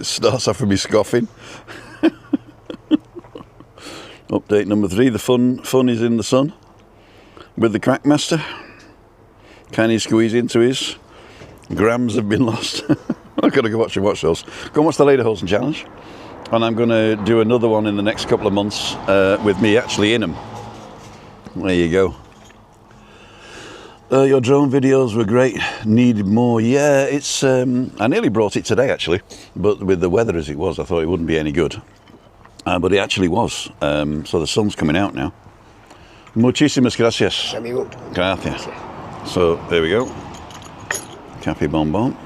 It starts off with me scoffing. Update number 3, the fun is in the sun. With the Crackmaster. Can he squeeze into his? Grams have been lost. I've got to go watch those. Go and watch the Ladles challenge. And I'm going to do another one in the next couple of months with me actually in them. There you go. Your drone videos were great. Needed more. Yeah, it's. I nearly brought it today actually, but with the weather as it was, I thought it wouldn't be any good. But it actually was. So the sun's coming out now. Muchísimas gracias. Amigo. Gracias. So there we go. Cappy bonbon.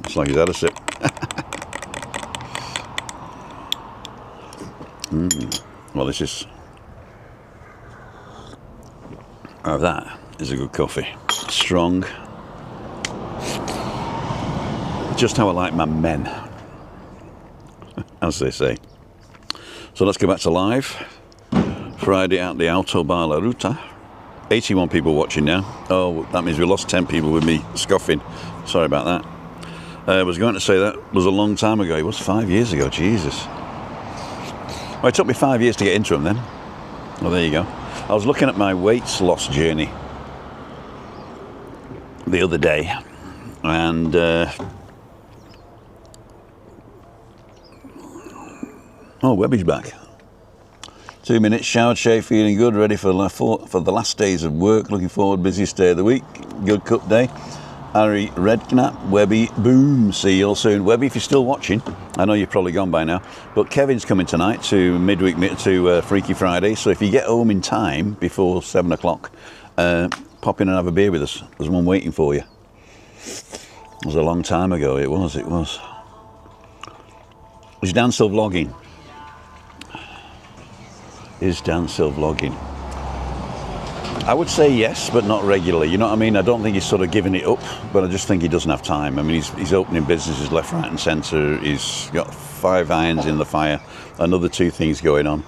It's like he's had a sip. Well, this is... Oh, that is a good coffee. Strong. Just how I like my men, as they say. So let's go back to live. Friday at the Auto Bar La Ruta. 81 people watching now. Oh, that means we lost 10 people with me scoffing. Sorry about that. I was going to say that was a long time ago. It was 5 years ago. Jesus. Well, it took me 5 years to get into them then. Well, there you go. I was looking at my weight loss journey the other day, and oh, Webby's back. 2 minutes, showered, shaved, feeling good, ready for the last days of work. Looking forward, busiest day of the week. Good cup day. Harry Redknapp, Webby, boom. See you all soon. Webby, if you're still watching, I know you've probably gone by now, but Kevin's coming tonight to Freaky Friday. So if you get home in time before 7 o'clock, pop in and have a beer with us. There's one waiting for you. It was a long time ago. It was. Is Dan still vlogging? Is Dan still vlogging? I would say yes, but not regularly. You know what I mean? I don't think he's sort of giving it up, but I just think he doesn't have time. I mean, he's opening businesses left, right and centre. He's got 5 irons in the fire. Another 2 things going on.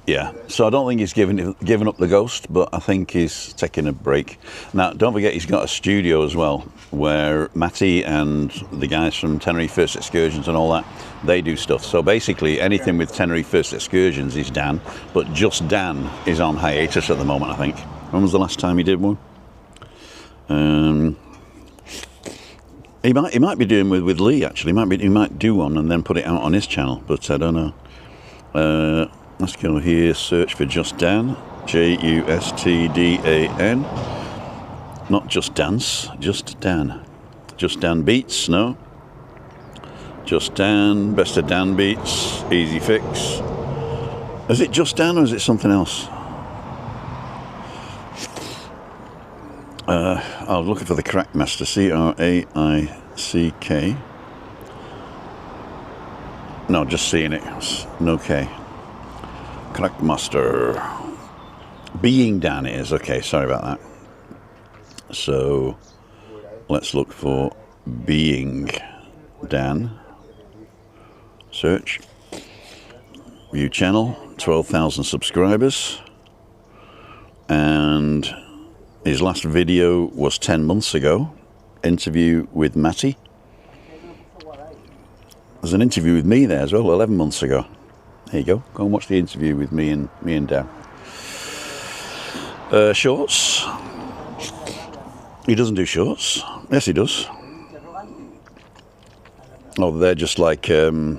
Yeah, so I don't think he's given up the ghost, but I think he's taking a break. Now, don't forget he's got a studio as well, where Matty and the guys from Tenerife First Excursions and all that, they do stuff. So basically, anything with Tenerife First Excursions is Dan, but just Dan is on hiatus at the moment, I think. When was the last time he did one? He might be doing with Lee, actually. He might do one and then put it out on his channel, but I don't know. Let's go here, search for Just Dan, Justdan. Not Just Dance, Just Dan. Just Dan Beats, no. Just Dan, Best of Dan Beats, Easy Fix. Is it Just Dan or is it something else? I was looking for the Crackmaster, Craik. No, just seeing it, no K. Crackmaster. Being Dan is, okay, sorry about that. So, let's look for Being Dan. Search. View channel, 12,000 subscribers. And his last video was 10 months ago. Interview with Matty. There's an interview with me there as well, 11 months ago. There you go. Go and watch the interview with me and Dan. Shorts. He doesn't do shorts. Yes, he does. Oh, they're just like he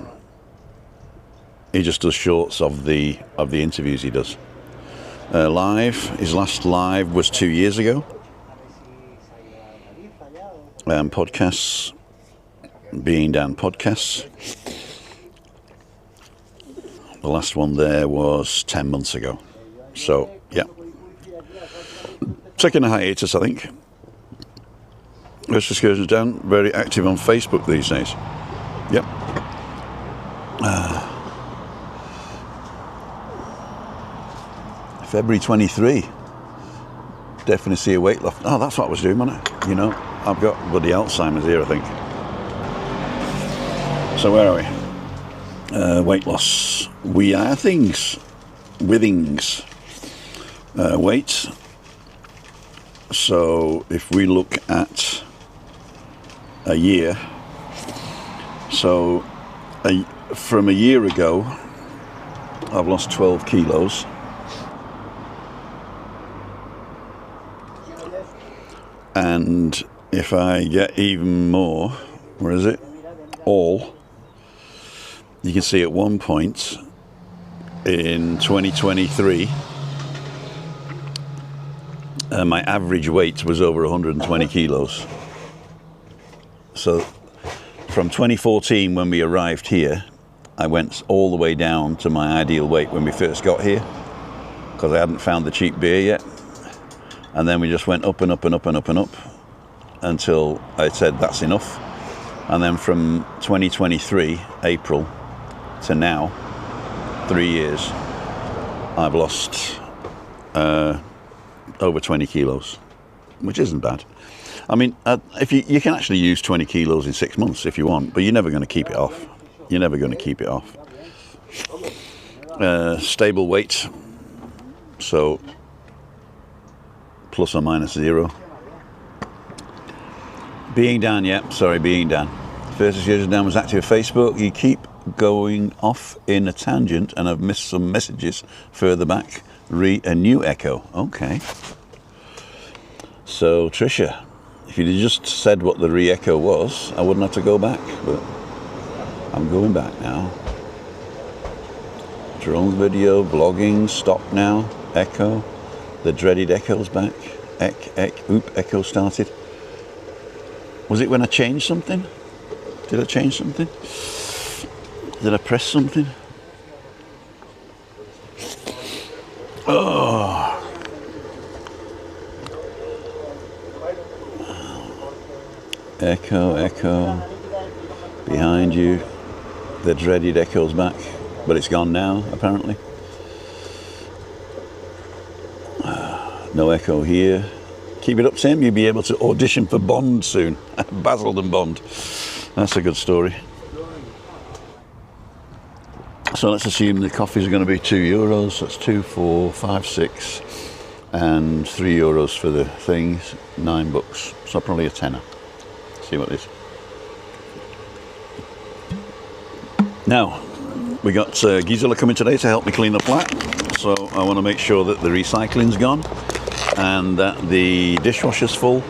just does shorts of the interviews he does. Live. His last live was 2 years ago. Podcasts. Being Dan podcasts. The last one there was 10 months ago. So, yeah. Taking a hiatus, I think. First Excursions Dan, very active on Facebook these days. Yep. February 23. Definitely see a weight loss. Oh, that's what I was doing, wasn't it? You know, I've got bloody Alzheimer's here, I think. So where are we? Weight loss. We are things. Withings. Weight. So if we look at a year, so from a year ago, I've lost 12 kilos. And if I get even more, where is it? All. You can see at one point in 2023, my average weight was over 120 kilos. So from 2014, when we arrived here, I went all the way down to my ideal weight when we first got here, because I hadn't found the cheap beer yet. And then we just went up and up and up and up and up until I said that's enough. And then from 2023 April to now, 3 years, I've lost over 20 kilos, which isn't bad. I mean, if you can actually use 20 kilos in 6 months if you want, but you're never going to keep it off. You're never going to keep it off. Stable weight, so plus or minus 0. Being Dan, yeah, sorry, being Dan. First user Dan was active on Facebook. You keep going off in a tangent, and I've missed some messages further back. A new echo. Okay. So Trisha, if you'd just said what the re-echo was, I wouldn't have to go back, but I'm going back now. Drone video, vlogging, stop now, echo. The dreaded echo's back. Echo started. Was it when I changed something? Did I change something? Did I press something? Oh. Echo. Behind you. The dreaded echo's back. But it's gone now, apparently. No echo here. Keep it up, Tim. You'll be able to audition for Bond soon. Basildon Bond. That's a good story. So let's assume the coffees are going to be €2. That's 2, 4, 5, 6, and €3 for the things. $9. So probably a tenner. See what it is. Now, we got Gisela coming today to help me clean the flat. So I want to make sure that the recycling's gone, and that the dishwasher's full,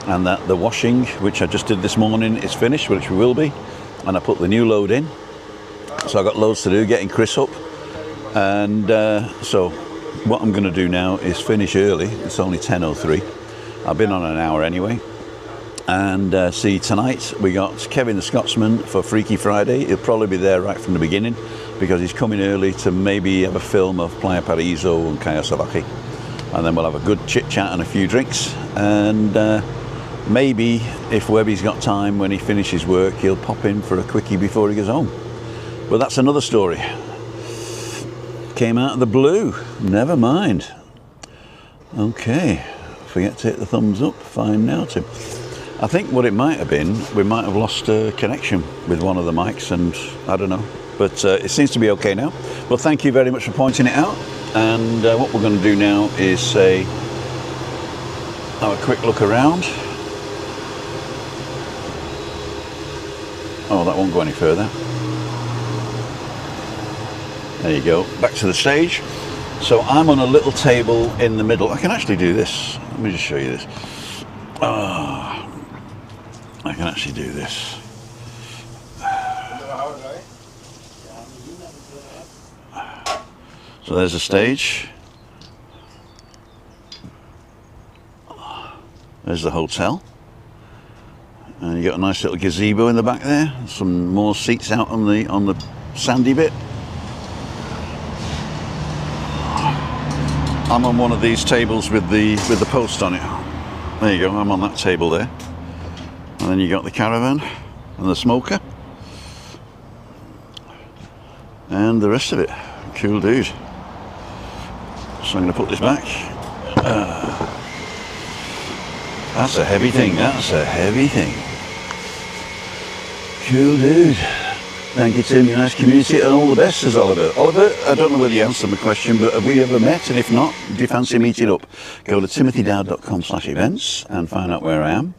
and that the washing, which I just did this morning, is finished, which we will be. And I put the new load in. So I've got loads to do, getting Chris up. And so what I'm going to do now is finish early. It's only 10:03. I've been on an hour anyway. And see, tonight we got Kevin the Scotsman for Freaky Friday. He'll probably be there right from the beginning, because he's coming early to maybe have a film of Playa Paraíso and Cayo Salvaje. And then we'll have a good chit chat and a few drinks. And maybe if Webby's got time when he finishes work, he'll pop in for a quickie before he goes home. But that's another story. Came out of the blue. Never mind. Okay. Forget to hit the thumbs up. Fine now, Tim. I think what it might have been, we might have lost a connection with one of the mics, and I don't know. But it seems to be okay now. Well, thank you very much for pointing it out. And what we're going to do now is have a quick look around. Oh, that won't go any further. There you go, back to the stage. So I'm on a little table in the middle. I can actually do this. Let me just show you this. I can actually do this. So there's a stage. There's the hotel. And you got a nice little gazebo in the back there. Some more seats out on the sandy bit. I'm on one of these tables with the post on it. There you go, I'm on that table there. And then you got the caravan and the smoker. And the rest of it. Cool dude. So I'm going to put this back. That's a heavy thing, that's a heavy thing. Cool dude. Thank you, Tim. You're a nice community, and all the best, says Oliver. Oliver, I don't know whether you answered my question, but have we ever met? And if not, do you fancy meeting up? Go to timothydowd.com/events and find out where I am.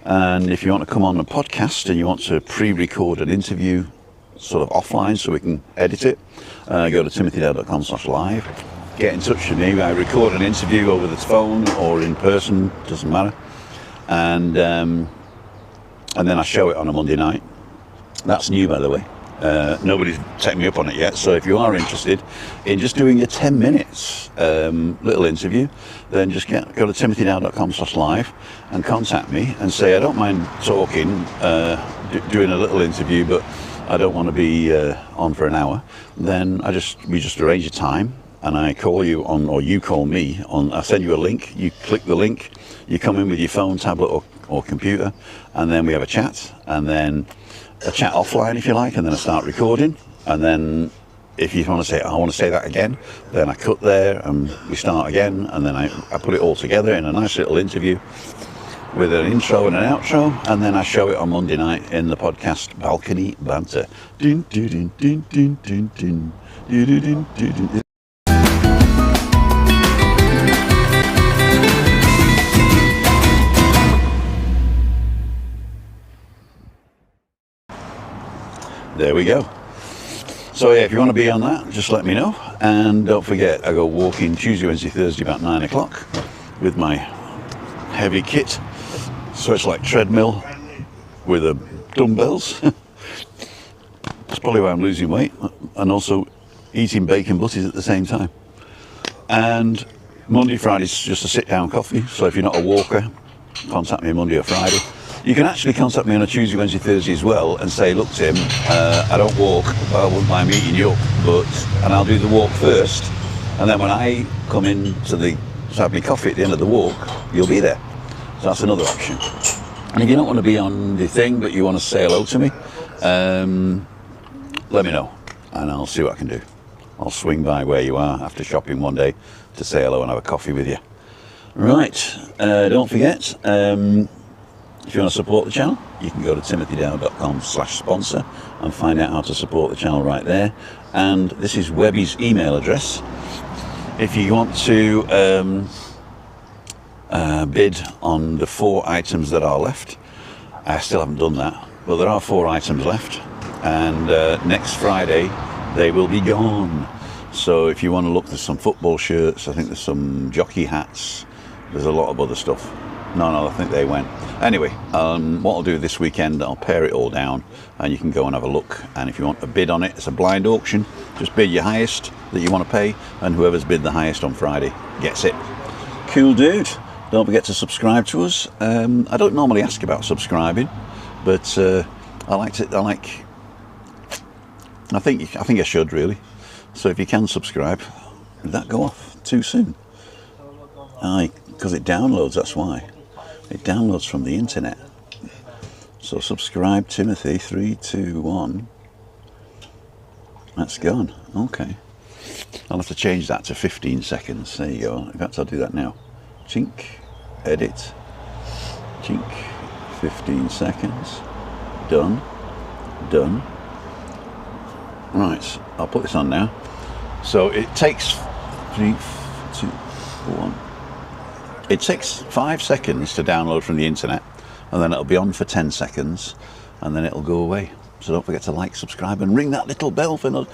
And if you want to come on a podcast and you want to pre-record an interview sort of offline so we can edit it, go to timothydowd.com/live. Get in touch with me. I record an interview over the phone or in person, doesn't matter. And then I show it on a Monday night. That's new, by the way. Nobody's taken me up on it yet, so if you are interested in just doing a 10 minutes little interview, then just go to timothydowd.com/live and contact me and say, I don't mind talking, doing a little interview, but I don't want to be on for an hour. Then we just arrange a time, and I call you on, or you call me on. I send you a link, you click the link, you come in with your phone, tablet or computer, and then we have a chat, and then a chat offline if you like, and then I start recording, and then if you want to say, I want to say that again, then I cut there and we start again, and then I put it all together in a nice little interview with an intro and an outro, and then I show it on Monday night in the podcast Balcony Banter. Dun, dun, dun, dun, dun, dun, dun, dun, dun, dun, dun, dun. There we go. So yeah, if you want to be on that, just let me know. And don't forget, I go walking Tuesday, Wednesday, Thursday about 9 o'clock with my heavy kit. So it's like treadmill with dumbbells. That's probably why I'm losing weight, and also eating bacon butties at the same time. And Monday, Friday's just a sit-down coffee. So if you're not a walker, contact me Monday or Friday. You can actually contact me on a Tuesday, Wednesday, Thursday as well and say, look, Tim, I don't walk, but I wouldn't mind meeting you up, and I'll do the walk first, and then when I come in to have my coffee at the end of the walk, you'll be there. So that's another option. And if you don't want to be on the thing, but you want to say hello to me, let me know, and I'll see what I can do. I'll swing by where you are after shopping one day to say hello and have a coffee with you. Right, don't forget, if you want to support the channel, you can go to timothydowd.com/sponsor and find out how to support the channel right there. And this is Webby's email address. If you want to bid on the 4 items that are left, I still haven't done that, but there are 4 items left, and next Friday they will be gone. So if you want to look, there's some football shirts, I think there's some jockey hats, there's a lot of other stuff. No, I think they went. Anyway, what I'll do this weekend, I'll pare it all down and you can go and have a look. And if you want a bid on it, it's a blind auction. Just bid your highest that you want to pay, and whoever's bid the highest on Friday gets it. Cool, dude. Don't forget to subscribe to us. I don't normally ask about subscribing, but I think I should really. So if you can subscribe, did that go off too soon? Aye, because it downloads, that's why. It downloads from the internet. So subscribe, Timothy, 3, 2, 1. That's gone. Okay. I'll have to change that to 15 seconds. There you go. In fact, I'll do that now. Chink, edit. Chink, 15 seconds. Done. Done. Right, I'll put this on now. So it takes 3, 2, 1. It takes 5 seconds to download from the internet, and then it'll be on for 10 seconds, and then it'll go away. So don't forget to like, subscribe, and ring that little bell for no.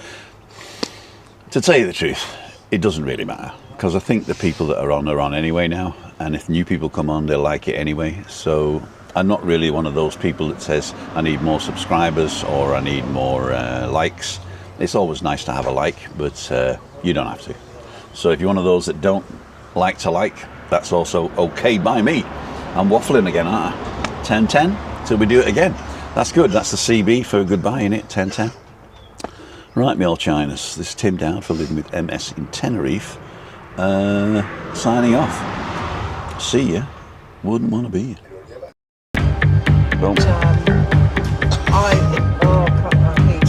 To tell you the truth, it doesn't really matter, because I think the people that are on anyway now, and if new people come on, they'll like it anyway. So I'm not really one of those people that says I need more subscribers or I need more likes. It's always nice to have a like, but you don't have to. So if you're one of those that don't like to like, that's also okay by me. I'm waffling again, aren't I? 10-10 till we do it again. That's good. That's the CB for goodbye, innit? 10-10. Right, me old Chinas. This is Tim Dowd for Living with MS in Tenerife. Signing off. See ya. Wouldn't want to be you. Boom.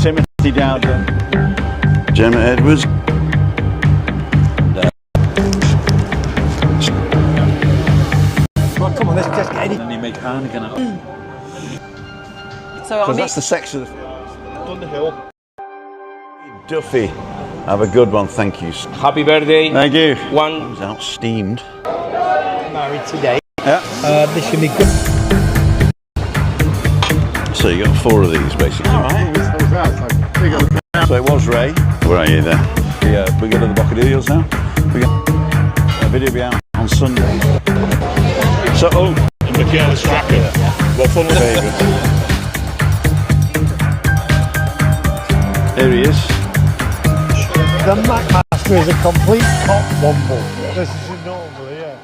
Timothy Dowd. Gemma Edwards. Come on, let's just get Eddie. And you make Heineken out. So Because that's the section. On the hill. Duffy, have a good one. Thank you. Happy birthday. Thank you. One. Comes out steamed. Married today. Yeah. This can be good. So you got 4 of these basically. Right. So it was Ray. Where are you there? We go to the Bocadillos now. We got a video be out on Sunday. So Michaela's tracking. Well, full of favourites. There he is. The Mac Master is a complete cop womble. This is normal, yeah.